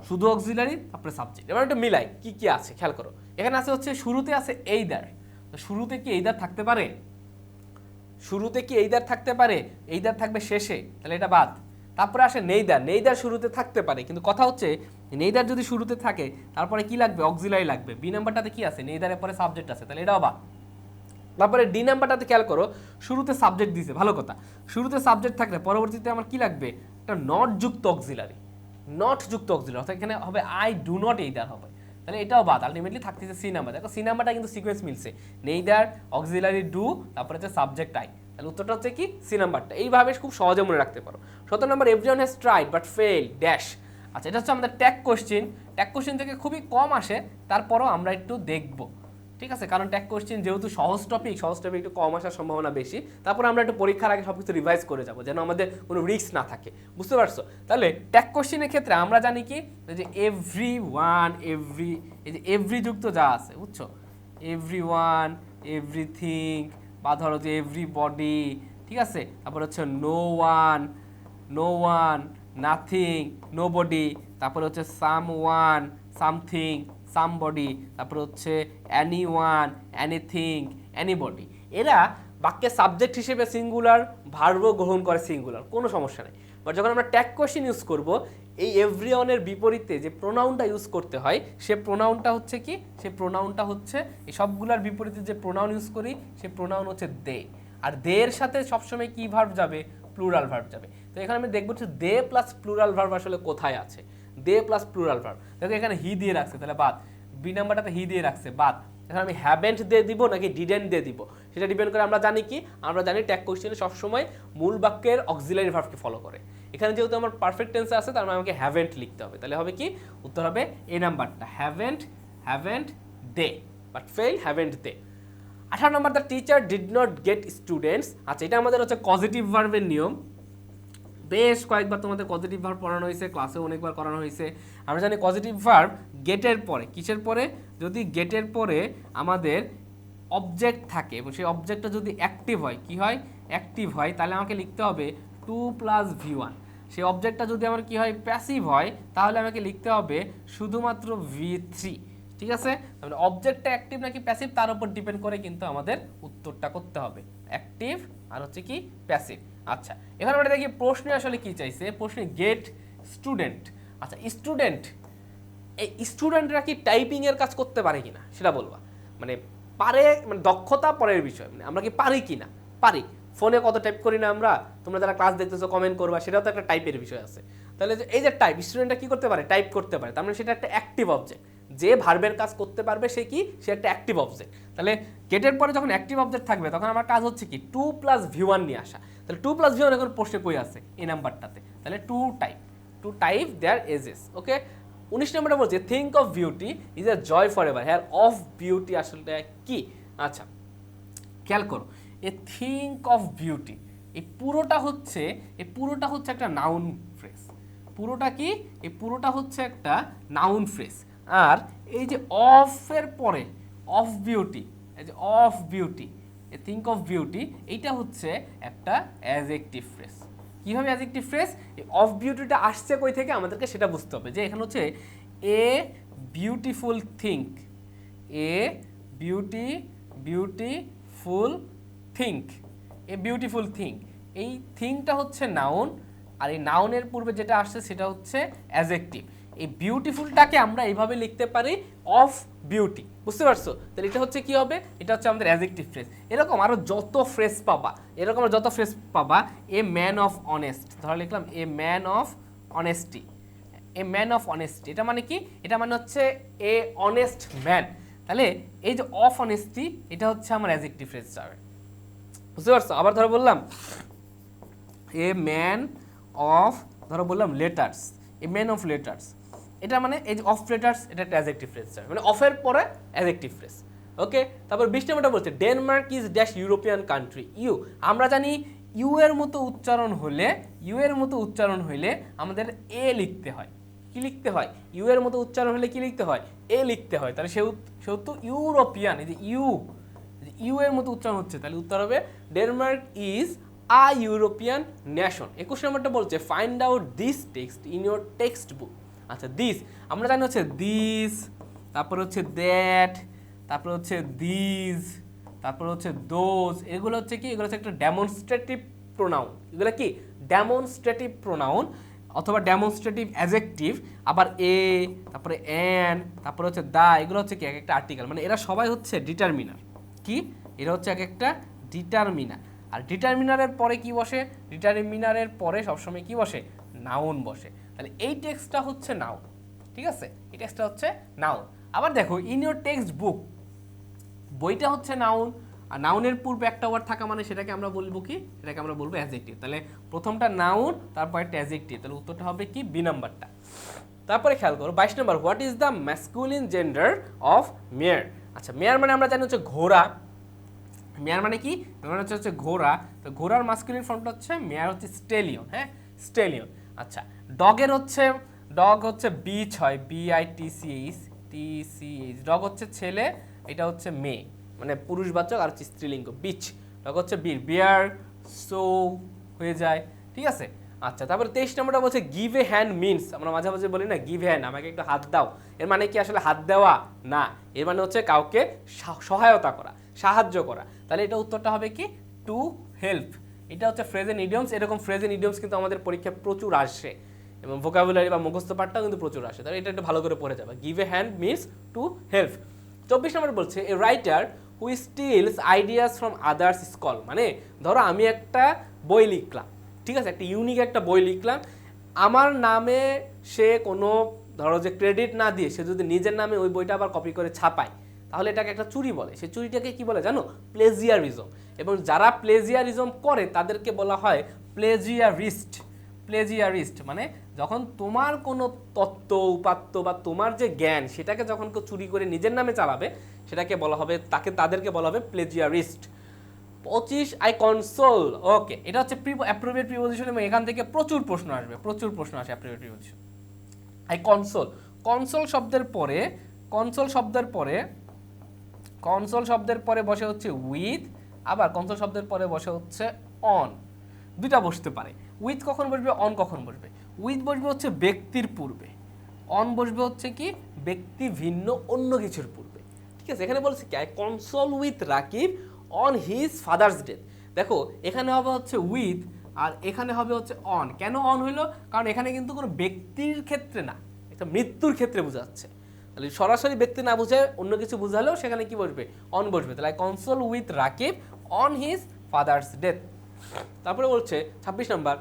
শুধু অক্সিলারি, তারপরে সাবজেক্ট। এবার একটু মিলাই কি কি আছে খেয়াল করো। এখানে আছে হচ্ছে শুরুতে আছে এইদার, তো শুরুতে কি এইদার থাকতে পারে? শুরুতে কি এইদার থাকতে পারে? এইদার থাকবে শেষে, তাহলে এটা বাদ। তারপরে আসে নেইদার, নেইদার শুরুতে থাকতে পারে, কিন্তু কথা হচ্ছে নেইদার যদি শুরুতে থাকে তারপরে কি লাগবে? অক্সিলারি লাগবে। বি নাম্বারটাতে কি আছে? নেইদারের পরে সাবজেক্ট আছে, তাহলে এটাও বাদ। তারপরে ডি নাম্বারটাতে খেয়াল করো, শুরুতে সাবজেক্ট দিয়েছে, ভালো কথা। শুরুতে সাবজেক্ট থাকলে পরবর্তীতে আমার কি লাগবে? একটা নট যুক্ত অক্সিলারি, নট যুক্ত অক্সিলারি, অর্থাৎ এখানে হবে আই ডু নট এইদার হবে, তাহলে এটাও বাদ। আলটিমেটলি থাকতেছে সি নাম্বার। দেখো সি নাম্বারটা কিন্তু সিকোয়েন্স মিলছে, নেইদার, অক্সিলারি, ডু, তারপরে হচ্ছে সাবজেক্ট আই, তাহলে উত্তরটা হচ্ছে কি? সি নাম্বারটা। এইভাবে খুব সহজে মনে রাখতে পারো। 17 নম্বর, everyone has tried but fail dash. আচ্ছা, এটা হচ্ছে আমাদের ট্যাগ কোশ্চেন। ট্যাগ কোশ্চেন থেকে খুবই কম আসে, তারপরও আমরা একটু দেখবো, ঠিক আছে? কারণ ট্যাগ কোশ্চেন যেহেতু সহজ টপিক একটু কম আসার সম্ভাবনা বেশি। তারপরে আমরা একটু পরীক্ষার আগে সবকিছু রিভাইজ করে যাব, যেন আমাদের কোনো রিস্ক না থাকে, বুঝতে পারছো? তাহলে ট্যাগ কোশ্চেনের ক্ষেত্রে আমরা জানি কি, যে এভরি ওয়ান, এভরি, এই যে এভরি যুক্ত যা আছে, বুঝছো? এভরি ওয়ান, এভরিথিং, বা ধরো যে এভরিবডি, ঠিক আছে? তারপর হচ্ছে no one, no one, nothing, nobody, তারপরে হচ্ছে সাম ওয়ান, সামথিং, সামবডি, তারপর হচ্ছে অ্যানি ওয়ান, অ্যানিথিং, অ্যানিবডি। এরা বাক্যের সাবজেক্ট হিসেবে সিঙ্গুলার, ভার্বও গ্রহণ করে সিঙ্গুলার, কোনো সমস্যা নেই। বাট যখন আমরা ট্যাগ কোশ্চেন ইউজ করব, এই এভরিওয়ানের বিপরীতে যে প্রোনাউনটা ইউজ করতে হয়, সে প্রোনাউনটা হচ্ছে কি? সে প্রোনাউনটা হচ্ছে, এই সবগুলার বিপরীতে যে প্রোনাউন ইউজ করি, সে প্রোনাউন হচ্ছে দে। আর দে এর সাথে সবসময় কি ভার্ব যাবে? প্লুরাল ভার্ব যাবে। তো এখানে আমি দেখবো যে দে প্লাস প্লুরাল ভার্ব আসলে কোথায় আছে। দে প্লাস প্লুরাল ভার্ব, দেখো এখানে হি দিয়ে রাখছে, তাহলে বাদ। বি নাম্বারটাতে হি দিয়ে রাখছে, বাদ। এখন আমি হ্যাভেন্ট দিয়ে দিব নাকি ডিডেন্ট দিয়ে দিব, সেটা ডিপেন্ড করে। আমরা জানি কি? আমরা জানি ট্যাগ কোশ্চেনে সবসময় মূল বাক্যের অক্সিলারি ভার্বকে ফলো করে। এখানে যেহেতু আমার পারফেক্ট টেন্সে আছে, তার মানে আমাকে হ্যাভেন্ট লিখতে হবে, তাহলে হবে কি? উত্তর হবে এ নাম্বারটা, haven't, haven't they, but fail, haven't they. 18 নম্বর, the teacher did not get students. আচ্ছা, এটা আমাদের হচ্ছে পজিটিভ ভার্বের নিয়ম। বেশ কয়েকবার তোমাদের পজিটিভ ভার্ব পড়ানো হয়েছে, ক্লাসেও অনেকবার করানো হয়েছে। আমরা জানি পজিটিভ ভার্ব গেটের পরে, কিসের পরে? যদি গেটের পরে আমাদের অবজেক্ট থাকে এবং সেই অবজেক্টটা যদি অ্যাক্টিভ হয়, কি হয়? অ্যাক্টিভ হয়, তাহলে আমাকে লিখতে হবে 2 + V1। সেই অবজেক্টটা যদি আমার কি হয়? প্যাসিভ হয়, তাহলে আমাকে লিখতে হবে শুধুমাত্র V3, ঠিক আছে? তাহলে অবজেক্টটা অ্যাক্টিভ নাকি প্যাসিভ তার উপর ডিপেন্ড করে কিন্তু আমাদের উত্তরটা করতে হবে, অ্যাক্টিভ আর হচ্ছে কি? প্যাসিভ। আচ্ছা, এখানে আমরা দেখি প্রশ্নে আসলে কি চাইছে। প্রশ্নে গেট স্টুডেন্ট। আচ্ছা, স্টুডেন্ট, এই স্টুডেন্টরা কি টাইপিং এর কাজ করতে পারে কিনা সেটা বলবা। মানে পারে, মানে দক্ষতা পরের বিষয়, মানে আমরা কি পারি কিনা? পারি। ফোনে কত টাইপ করি না আমরা? তোমরা যারা ক্লাস দেখতেছো কমেন্ট করবা, সেটাও তো একটা টাইপের বিষয় আছে। তাহলে এই যে টাইপ, স্টুডেন্টরা কি করতে পারে? টাইপ করতে পারে, তার মানে সেটা একটা অ্যাক্টিভ অবজেক্ট। যে ভার্বের কাজ করতে পারবে সে কি? সে একটা অ্যাক্টিভ অবজেক্ট। তাহলে গেটের পরে যখন অ্যাক্টিভ অবজেক্ট থাকবে, তখন আমার কাজ হচ্ছে কি? 2 + V1 নিয়ে আসা। তাহলে 2 + V1 এখন প্রশ্নে কই আছে? এই নাম্বারটাতে। তাহলে two type their ages. Okay, 19 নম্বরে বলছে think of beauty is a joy for ever. হ্যাঁ, অফ বিউটি আসলে কি? আচ্ছা, খেয়াল করো, এ থিঙ্ক অফ বিউটি, এই পুরোটা হচ্ছে একটা নাউন ফ্রেজ। পুরোটা কি? এই পুরোটা হচ্ছে একটা নাউন ফ্রেজ। আর এই যে অফ এর পরে অফ বিউটি, এই যে of beauty, A think of beauty, এইটা হচ্ছে একটা অ্যাডজেক্টিভ ফ্রেজ। কীভাবে অ্যাডজেক্টিভ ফ্রেজ? এই অফ বিউটিটা আসছে কই থেকে আমাদেরকে সেটা বুঝতে হবে। যে এখানে হচ্ছে a beautiful think, a beautiful think, a beautiful think, এই থিঙ্কটা হচ্ছে নাউন, আর এই নাউনের পূর্বে যেটা আসছে সেটা হচ্ছে অ্যাডজেক্টিভ। এই বিউটিফুলটাকে আমরা এইভাবে লিখতে পারি অফ বিউটি, বুঝতে পারছো? তাহলে এটা হচ্ছে কি হবে? এটা হচ্ছে আমাদের অ্যাডজেক্টিভ ফ্রেজ। এরকম আরও যত ফ্রেজ পাবা, এ ম্যান অফ অনেস্ট, ধরো লিখলাম a man of honesty, a man of honesty, এটা মানে কি? এটা মানে হচ্ছে এ অনেস্ট ম্যান। তাহলে এই যে অফ অনেস্টি, এটা হচ্ছে আমার অ্যাডজেক্টিভ ফ্রেজ যাবে, বুঝতে পারছো? আবার ধরো বললাম এ ম্যান অফ, ধরো বললাম letters, a man of letters, এটা মানে এই যে অফ লেটার্স, এটা একটা অ্যাডজেক্টিভ ফ্রেজ যাবে, মানে অফের পরে অ্যাডজেক্টিভ ফ্রেজ। ওকে, তারপর 20 নম্বরটা বলছে Denmark is dash European country. U, আমরা জানি ইউ এর মতো উচ্চারণ হইলে আমাদের এ লিখতে হয়। কি লিখতে হয়? ইউ এর মতো উচ্চারণ হলে কি লিখতে হয়? এ লিখতে হয়। তাহলে সেহেতু ইউরোপিয়ান, এই যে ইউ এর মতো উচ্চারণ হচ্ছে, তাহলে উত্তর হবে Denmark is a European nation. 21 নম্বরটা বলছে find out this text in your text book. আচ্ছা দিস আমরা জানি হচ্ছে দিস, তারপর হচ্ছে দ্যাট, তারপর হচ্ছে দিস, তারপর হচ্ছে দোজ, এগুলো হচ্ছে কি, এগুলো হচ্ছে একটা ডেমনস্ট্রেটিভ প্রোনাউন। এগুলো কি ডেমনস্ট্রেটিভ প্রোনাউন অথবা ডেমনস্ট্রেটিভ অ্যাডজেক্টিভ। আবার এ, তারপরে অ্যান, তারপরে হচ্ছে দা, এগুলো হচ্ছে কি এক একটা আর্টিকেল, মানে এরা সবাই হচ্ছে ডিটারমিনার। কি এরা হচ্ছে এক একটা ডিটারমিনার। আর ডিটারমিনারের পরে কি বসে, ডিটারমিনারের পরে সবসময় কি বসে, নাউন বসে। তাহলে এই টেক্সটটা হচ্ছে নাউন, ঠিক আছে, এই টেক্সটটা হচ্ছে নাউন। আবার দেখো ইন ইউর টেক্সট বুক, বইটা হচ্ছে নাউন, আর নাউনের পূর্বে একটা ওয়ার্ড থাকা মানে সেটাকে আমরা বলবো কি, সেটাকে আমরা বলবো অ্যাডজেক্টিভ। তাহলে প্রথমটা নাউন, তারপর একটা অ্যাডজেক্টিভ, তাহলে উত্তরটা হবে কি বি নাম্বারটা। তারপরে খেয়াল করো 22 নম্বর, what is the masculine gender of mare. আচ্ছা মেয়ার মানে আমরা জানি হচ্ছে ঘোড়া, মেয়ার মানে কি, মেয়ার মানে হচ্ছে ঘোড়া, তো ঘোড়ার মাস্কুলিন ফর্মটা হচ্ছে মেয়ার হচ্ছে স্টেলিয়ন, হ্যাঁ স্টেলিয়ন। আচ্ছা ডগের হচ্ছে, ডগ হচ্ছে বিচ হয়, BITCH, ডগ হচ্ছে ছেলে, এটা হচ্ছে মেয়ে, মানে পুরুষবাচক আর হচ্ছে স্ত্রীলিঙ্গ, বিচ, ডগ হচ্ছে বীর, বিয়ার, সো হয়ে যায়, ঠিক আছে। আচ্ছা তারপরে 23 নম্বরটা বলছে গিভ এ হ্যান্ড মিনস, আমরা মাঝে মাঝে বলি না গিভ হ্যান্ড, আমাকে একটু হাত দাও, এর মানে কি আসলে হাত দেওয়া না, এর মানে হচ্ছে কাউকে সহায়তা করা, সাহায্য করা। তাহলে এটা উত্তরটা হবে কি টু হেল্প। এটা হচ্ছে ফ্রেজ এন্ড ইডিয়মস, এরকম ফ্রেজ এন্ড ইডিয়মস কিন্তু আমাদের পরীক্ষায় প্রচুর আসে এবং ভোকাবুলারি বা মুখস্থ পাঠটাও কিন্তু প্রচুর আসে, তাহলে এটা একটু ভালো করে পড়ে যাবে। Give a hand means to help. 24 নম্বর বলছে a writer who steals ideas from others স্কল, মানে ধরো আমি একটা বই লিখলাম, ঠিক আছে, একটা ইউনিক একটা বই লিখলাম, আমার নামে সে কোনো ধরো যে ক্রেডিট না দিয়ে সে যদি নিজের নামে ওই বইটা আবার কপি করে ছাপায়, তাহলে এটাকে একটা চুরি বলে। সেই চুরিটাকে কি বলে জানো, প্লেজিয়ারিজম। এবং যারা প্লেজিয়ারিজম করে তাদেরকে বলা হয় প্লেজিয়ারিস্ট। প্লেজিয়ারিস্ট মানে যখন তোমার কোনো তত্ত্ব উপাত্ত বা তোমার যে জ্ঞান সেটাকে যখন কেউ চুরি করে নিজের নামে চালাবে সেটাকে বলা হবে, তাদেরকে বলা হবে প্লেজিয়ারিস্ট। 25 আই কনসোল, ওকে, এটা হচ্ছে অ্যাপ্রোপ্রিয়েট প্রিপোজিশন এবং এখান থেকে প্রচুর প্রশ্ন আসবে, প্রচুর প্রশ্ন আসে appropriate preposition. I console, console শব্দের পরে, কনসোল শব্দের পরে, কনসোল শব্দের পরে বসে হচ্ছে উইথ, আবার কনসোল শব্দের পরে বসে হচ্ছে অন, দুইটা বসতে পারে। উইথ কখন বসবে, অন কখন বসবে? উইথ বসবে হচ্ছে ব্যক্তির পূর্বে, অন বসবে হচ্ছে কি ব্যক্তি ভিন্ন অন্য কিছুর পূর্বে, ঠিক আছে। এখানে বলছে কি I console with Rakib on his father's death. দেখো এখানে হবে হচ্ছে উইথ আর এখানে হবে হচ্ছে অন। কেন অন হইলো, কারণ এখানে কিন্তু কোনো ব্যক্তির ক্ষেত্রে না, একটা মৃত্যুর ক্ষেত্রে বোঝাচ্ছে। তাহলে সরাসরি ব্যক্তি না বুঝে অন্য কিছু বুঝালেও সেখানে কি বসবে, অন বসবে। তাহলে console with Rakib on his father's death. তারপরে বলছে 26 নম্বর,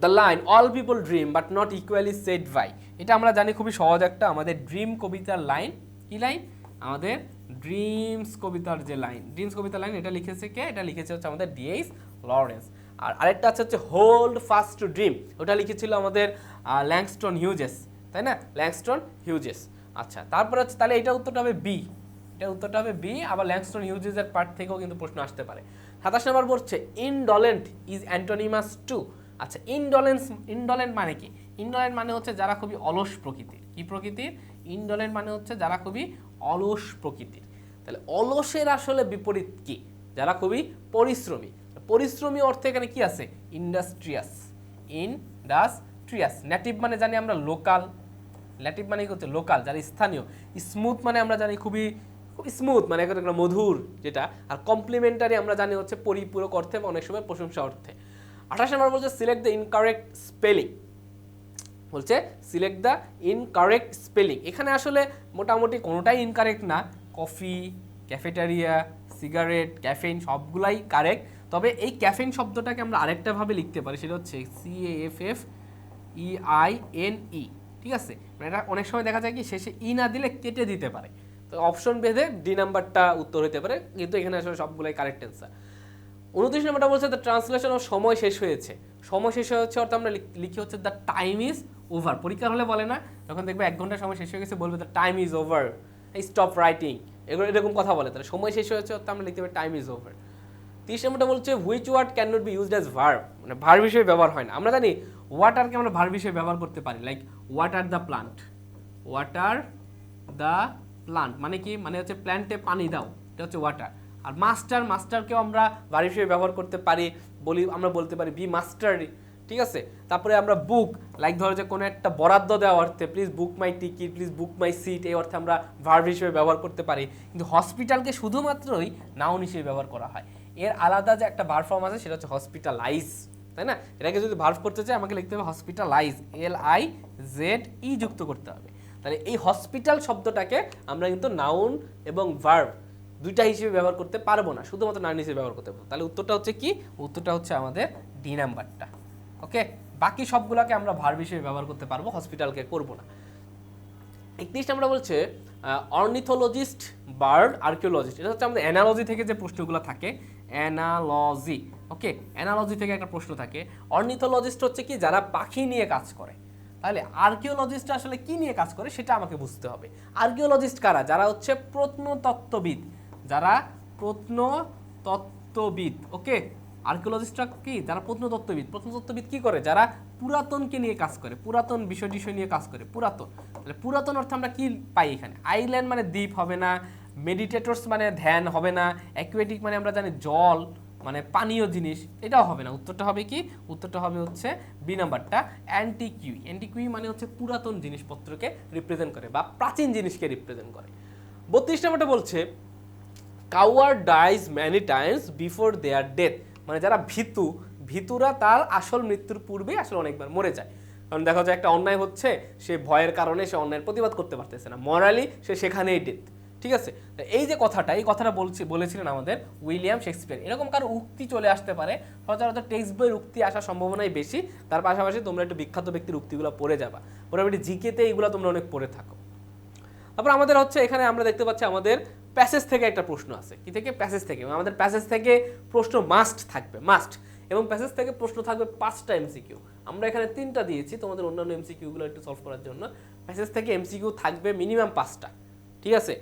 the line all people dream but not equally said by. এটা আমরা জানি খুবই সহজ একটা আমাদের ড্রিম কবিতার লাইন। কি লাইন, আমাদের ড্রিমস কবিতার যে লাইন, ড্রিমস কবিতার লাইন, এটা লিখেছে কে, এটা লিখেছে হচ্ছে আমাদের D.H. লরেন্স। আর আরেকটা আছে হচ্ছে হোল্ড ফাস্ট টু ড্রিম, ওটা লিখেছিল আমাদের ল্যাংস্টন হিউজেস, তাই না, ল্যাংস্টন হিউজেস। আচ্ছা তারপরে হচ্ছে তাহলে এটা উত্তরটা হবে বি, এটা উত্তরটা হবে বি। আবার ল্যাংস্টন হিউজেসের পার্ট থেকেও কিন্তু প্রশ্ন আসতে পারে। 27 নম্বর বলছে ইনডলেন্ট ইজ অ্যান্টোনিমাস টু। আচ্ছা ইনডলেন্স, ইনডলেন্ট মানে কি, ইনডলেন্ট মানে হচ্ছে যারা খুবই অলস প্রকৃতির। কি প্রকৃতির, ইনডলেন্ট মানে হচ্ছে যারা খুবই অলস প্রকৃতির। তাহলে অলসের আসলে বিপরীত কি, যারা খুবই পরিশ্রমী। পরিশ্রমী অর্থে এখানে কি আছে, ইন্ডাস্ট্রিয়াস, ইন্ডাস্ট্রিয়াস। নেটিভ মানে জানি আমরা লোকাল, নেটিভ মানে কি হচ্ছে লোকাল, যারা স্থানীয়। স্মুথ মানে আমরা জানি খুবই স্মুথ, মানে একটা মধুর যেটা। আর কমপ্লিমেন্টারি আমরা জানি হচ্ছে পরিপূরক অর্থে বা অনেক সময় প্রশংসা অর্থে। 28 নম্বর বলছে সিলেক্ট দ্য ইনকারেক্ট স্পেলিং, বলছে সিলেক্ট দ্য ইনকারেক্ট স্পেলিং। এখানে আসলে মোটামুটি কোনোটাই ইনকারেক্ট না, কফি, ক্যাফেটেরিয়া, সিগারেট, ক্যাফেইন সবগুলাই কারেক্ট। তবে এই ক্যাফেইন শব্দটাকে আমরা আরেকটা ভাবে লিখতে পারি, সেটা হচ্ছে CAFFEINE, ঠিক আছে। এটা অনেক সময় দেখা যায় কি শেষে ই না দিলে কেটে দিতে পারে, তো অপশন বেঁধে ডি নাম্বারটা উত্তর হতে পারে, কিন্তু এখানে আসলে সবগুলাই কারেক্ট অ্যান্সার। 29 নম্বরটা বলছে দ্য ট্রান্সলেশন অফ সময় শেষ হয়েছে। সময় শেষ হয়েছে অর্থাৎ আমরা লিখি হচ্ছে দ্য টাইম ইজ ওভার। পরীক্ষার হলে বলে না, যখন দেখবে 1 ঘন্টা সময় শেষ হয়ে গেছে বলবে the time is over, stop writing, এগুলো এরকম কথা বলে। তাহলে সময় শেষ হয়েছে অর্থাৎ আমরা লিখতে পারি টাইম ইজ ওভার। 30 নম্বরটা বলছে which word can not be used as verb, মানে ভার্ব হিসেবে ব্যবহার হয় না। আমরা জানি ওয়াটারকে আমরা ভার্ব হিসেবে ব্যবহার করতে পারি, like water the plant, water the plant মানে কি, মানে হচ্ছে প্ল্যান্টে পানি দাও, এটা হচ্ছে ওয়াটার। আর মাস্টারকেও আমরা ভার্ব হিসেবে ব্যবহার করতে পারি, আমরা বলতে পারি বি মাস্টারি, ঠিক আছে। তারপরে আমরা বুক, লাইক ধরো যে কোনো একটা বরাদ্দ দেওয়া অর্থে, please book my ticket, please book my seat, এই অর্থে আমরা ভার্ব হিসেবে ব্যবহার করতে পারি। কিন্তু হসপিটালকে শুধুমাত্রই নাউন হিসেবে ব্যবহার করা হয়। এর আলাদা যে একটা ভার্ব ফর্ম আছে সেটা হচ্ছে হসপিটালাইজ, তাই না? এটাকে যদি ভার্ব করতে চাই আমাকে লিখতে হবে হসপিটালাইজ, LIZE যুক্ত করতে হবে। তাহলে এই হসপিটাল শব্দটাকে আমরা কিন্তু নাউন এবং ভার্ব দুইটা হিসেবে ব্যবহার করতে পারবো না, শুধুমাত্র নাউন হিসেবে ব্যবহার করতে পারবো। তাহলে উত্তরটা হচ্ছে কি? উত্তরটা হচ্ছে আমাদের ডি নাম্বারটা। ওকে, বাকি সবগুলোকে আমরা ভার্ব হিসেবে ব্যবহার করতে পারবো, হসপিটালকে করবো না। 31 আমরা বলছে অর্নিথোলজিস্ট, বার্ড আর্কিওলজিস্ট। এটা হচ্ছে আমাদের অ্যানালজি থেকে যে প্রশ্নগুলো থাকে, অ্যানালজি। ওকে, অ্যানালজি থেকে একটা প্রশ্ন থাকে। অর্নিথোলজিস্ট হচ্ছে কি, যারা পাখি নিয়ে কাজ করে। তাহলে আর্কিওলজিস্ট আসলে কি নিয়ে কাজ করে সেটা আমাকে বুঝতে হবে। আর্কিওলজিস্ট কারা? যারা হচ্ছে প্রত্নতত্ত্ববিদ, যারা প্রত্নতত্ত্ববিদ। ওকে, আর্কিওলজিস্টরা কি? যারা প্রত্নতত্ত্ববিদ। প্রত্নতত্ত্ববিদ কি করে? যারা পুরাতনকে নিয়ে কাজ করে, পুরাতন বিষয় নিয়ে কাজ করে, পুরাতন। তাহলে পুরাতন অর্থে আমরা কি পাই এখানে? আইল্যান্ড মানে দ্বীপ হবে না, মেডিটেটরস মানে ধ্যান হবে না, অ্যাকুয়েটিক মানে আমরা জানি জল মানে পানীয় জিনিস, এটাও হবে না। উত্তরটা হবে কি? উত্তরটা হবে হচ্ছে বি নাম্বারটা, অ্যান্টিকুই। অ্যান্টিকুই মানে হচ্ছে পুরাতন জিনিসপত্রকে রিপ্রেজেন্ট করে বা প্রাচীন জিনিসকে রিপ্রেজেন্ট করে। 32 নাম্বারটা বলছে cowards die many times before their death, মানে যারা ভীতুরা তার আসল মৃত্যুর পূর্বে আসলে অনেকবার মরে যায়। কারণ দেখা যায় একটা অন্যায় হচ্ছে, সে ভয়ের কারণে সে অন্যায়ের প্রতিবাদ করতে পারতেছে না, মরালি সে সেখানেই ডেথ, ঠিক আছে। এই যে কথাটা, এই কথাটা বলেছিলেন আমাদের উইলিয়াম শেক্সপিয়ার। এরকম কারো উক্তি চলে আসতে পারে, সচরাচর টেক্সট বইয়ের উক্তি আসার সম্ভাবনাই বেশি। তার পাশাপাশি তোমরা একটু বিখ্যাত ব্যক্তির উক্তিগুলো পড়ে যাবা, মোটামুটি জিকেতে এইগুলো তোমরা অনেক পড়ে থাকো। তারপর আমাদের হচ্ছে এখানে আমরা দেখতে পাচ্ছি আমাদের প্যাসেজ থেকে একটা প্রশ্ন আছে। কি থেকে? প্যাসেজ থেকে। আমাদের প্যাসেজ থেকে প্রশ্ন মাস্ট থাকবে, মাস্ট। এবং প্যাসেজ থেকে প্রশ্ন থাকবে 5টা এমসিকিউ। আমরা এখানে 3টা দিয়েছি তোমাদের অন্যান্য এমসিকিউগুলো একটু সলভ করার জন্য। প্যাসেজ থেকে এমসিকিউ থাকবে মিনিমাম 5টা, ঠিক আছে।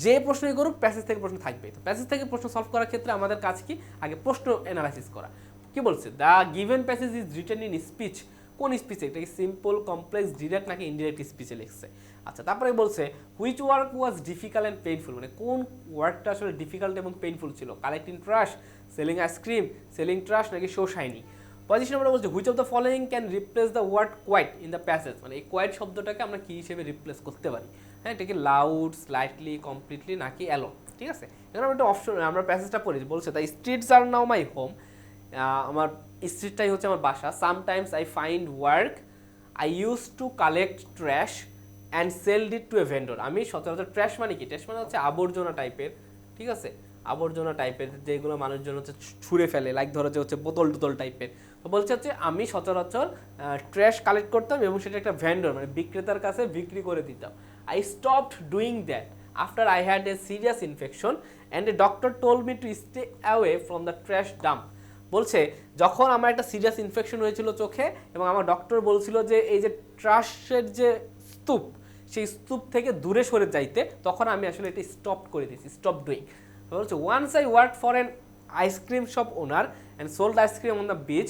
যে প্রশ্নই করুক প্যাসেজ থেকে প্রশ্ন থাকবে। তো প্যাসেজ থেকে প্রশ্ন সলভ করার ক্ষেত্রে আমাদের কাজ কি? আগে প্রশ্ন অ্যানালাইসিস করা। কি বলছে? The given passage is written in speech. কোন স্পিচে? এটা কি সিম্পল, কমপ্লেক্স, ডিরেক্ট নাকি ইনডিরেক্ট স্পিচে লিখছে? আচ্ছা, তারপরে বলছে which work was difficult and painful, মানে কোন ওয়ার্কটা আসলে ডিফিকাল্ট এবং পেইনফুল ছিল? Collecting trash, selling ice cream, selling trash নাকি শো শাইনি? পজিশন নাম্বার বলছে which of the following can replace the word quite in the passage, মানে এই কোয়াইট শব্দটাকে আমরা কি হিসেবে রিপ্লেস করতে পারি? হ্যাঁ, এটা কি লাউড, স্লাইটলি, কমপ্লিটলি নাকি অ্যালোন? ঠিক আছে, এখানে আমরা একটা অপশন, আমরা প্যাসেজটা পড়ি। বলছে the streets are now my home, আমার স্ট্রিটটাই হচ্ছে আমার বাসা। Sometimes I find work, I use to collect trash and sold it to a vendor. আমি সচরাচর ট্র্যাশ মানে কি? ট্র্যাশ মানে হচ্ছে আবর্জনা টাইপের, ঠিক আছে, আবর্জনা টাইপের যেগুলো মানুষজন হচ্ছে ছুঁড়ে ফেলে, লাইক ধরো যে হচ্ছে বোতল টোতল টাইপের। তো বলছে হচ্ছে আমি সচরাচর ট্র্যাশ কালেক্ট করতাম এবং সেটা একটা ভেন্ডর মানে বিক্রেতার কাছে বিক্রি করে দিতাম। I stopped doing that after I had a serious infection and a doctor told me to stay away from the trash dump. বলছে যখন আমার একটা সিরিয়াস ইনফেকশন হয়েছিল চোখে এবং আমার ডক্টর বলছিল যে এই যে ট্রাশের যে স্তূপ, সেই স্তূপ থেকে দূরে সরে যাইতে, তখন আমি আসলে এটা স্টপ করে দিয়েছি, স্টপ ডুইং। বলছে once I work for an ice cream shop owner and sold ice cream on the beach.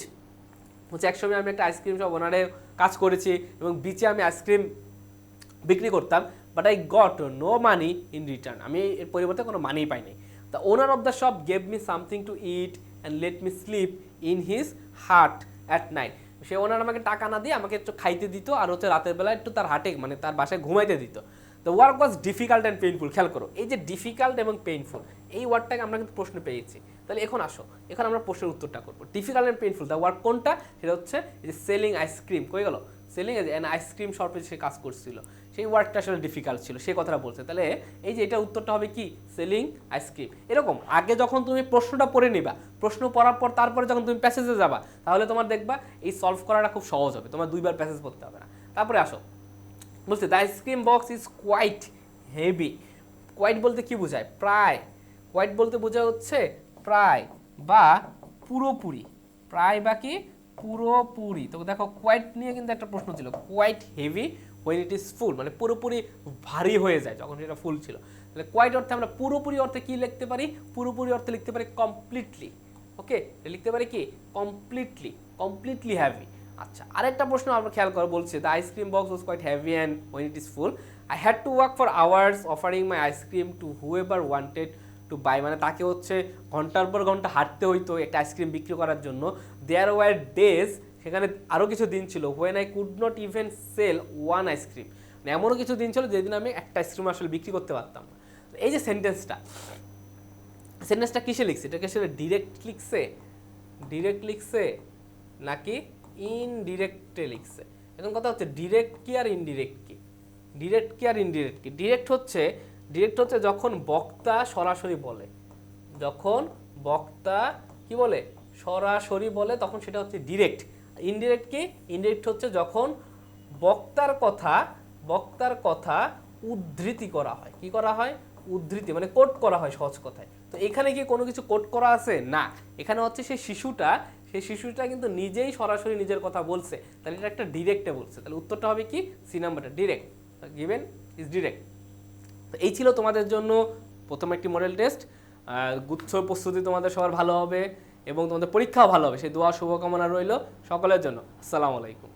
হচ্ছে একসময় আমি একটা আইসক্রিম শপ ওনারে কাজ করেছি এবং বিচে আমি আইসক্রিম বিক্রি করতাম, but I got no money in return. আমি এর পরিবর্তে কোনো মানি পাইনি। The owner of the shop gave me something to eat and let me sleep in his heart at night. সে ওনার আমাকে টাকা না দিয়ে আমাকে একটু খাইতে দিত আর হচ্ছে রাতের বেলা একটু তার হাটে মানে তার বাসায় ঘুমাইতে দিত। The work was difficult and painful. খেয়াল করো, এই যে ডিফিকাল্ট এবং পেইনফুল এই ওয়ার্ডটাকে আমরা কিন্তু প্রশ্ন পেয়েছি। তাহলে এখন আসো, এখন আমরা প্রশ্নের উত্তরটা করবো। Difficult and painful the work কোনটা? সেটা হচ্ছে এই যে সেলিং আইসক্রিম। কই গেল? সেলিং অ্যান্ড আইসক্রিম শপে সে কাজ করছিল, সেই ওয়ার্ডটা আসলে ডিফিকাল্ট ছিল, সেই কথাটা বলছে। তাহলে এই যে এটা উত্তরটা হবে কি? Selling ice cream. এরকম আগে যখন তুমি প্রশ্নটা পড়ে নিবা, প্রশ্ন পড়ার পর তারপরে যখন তুমি প্যাসেজে যাবা, তাহলে তোমার দেখবা এই সলভ করাটা খুব সহজ হবে, তোমার 2বার প্যাসেজ পড়তে হবে না। তারপরে আসো, বলছে the ice cream box is quite heavy. Quite বলতে কি বোঝায়? প্রায়। কোয়াইট বলতে বোঝা হচ্ছে প্রায় বা পুরোপুরি। প্রায় বা কি? পুরোপুরি। তো দেখো কোয়াইট নিয়ে কিন্তু একটা প্রশ্ন ছিল, quite heavy when it is full, মানে পুরোপুরি ভারী হয়ে যায় যখন সেটা ফুল ছিল। তাহলে কোয়াইট অর্থে আমরা পুরোপুরি অর্থে কি লিখতে পারি? পুরোপুরি অর্থে লিখতে পারি কমপ্লিটলি। ওকে, লিখতে পারি কি? Completely, completely heavy. আচ্ছা, আরেকটা প্রশ্ন আমরা খেয়াল করো। বলছে the ice cream box was quite heavy and when it is full I had to work for hours offering my ice cream to whoever wanted to to buy, মানে তাকে হচ্ছে ঘন্টার পর ঘন্টা হাঁটতে হইতো একটা আইসক্রিম বিক্রি করার জন্য। দেয়ার ওয়ার ডেজ, সেখানে আরও কিছু দিন ছিল, when I could not even sell one ice cream, মানে এমনও কিছু দিন ছিল যেদিন আমি একটা আইসক্রিম আসলে বিক্রি করতে পারতাম না। এই যে সেন্টেন্সটা কিসে লিখছে? এটা কি আসলে ডিরেক্ট লিখছে নাকি ইনডিরেক্টে লিখছে? এখন কথা হচ্ছে ডিরেক্ট কি আর ইনডিরেক্ট কি? ডিরেক্ট হচ্ছে যখন বক্তা সরাসরি বলে, কি বলে, সরাসরি বলে, তখন সেটা হচ্ছে ডিরেক্ট। ইনডিরেক্ট কি? ইনডিরেক্ট হচ্ছে যখন বক্তার কথা উদ্ধৃতি করা হয়। কি করা হয়? উদ্ধৃতি, মানে কোট করা হয় সহজ কথায়। তো এখানে কি কোনো কিছু কোট করা আছে? না, এখানে হচ্ছে সেই শিশুটা কিন্তু নিজেই সরাসরি নিজের কথা বলছে, তাহলে এটা একটা ডিরেক্টে বলছে। তাহলে উত্তরটা হবে কি? সি নাম্বারটা, ডিরেক্ট। Given is direct. তো এই ছিল তোমাদের জন্য প্রথম একটি মডেল টেস্ট। গুচ্ছ প্রস্তুতি তোমাদের সবার ভালো হবে এবং তোমাদের পরীক্ষাও ভালো হবে, সেই দোয়া শুভকামনা রইল সকলের জন্য। আসসালামু আলাইকুম।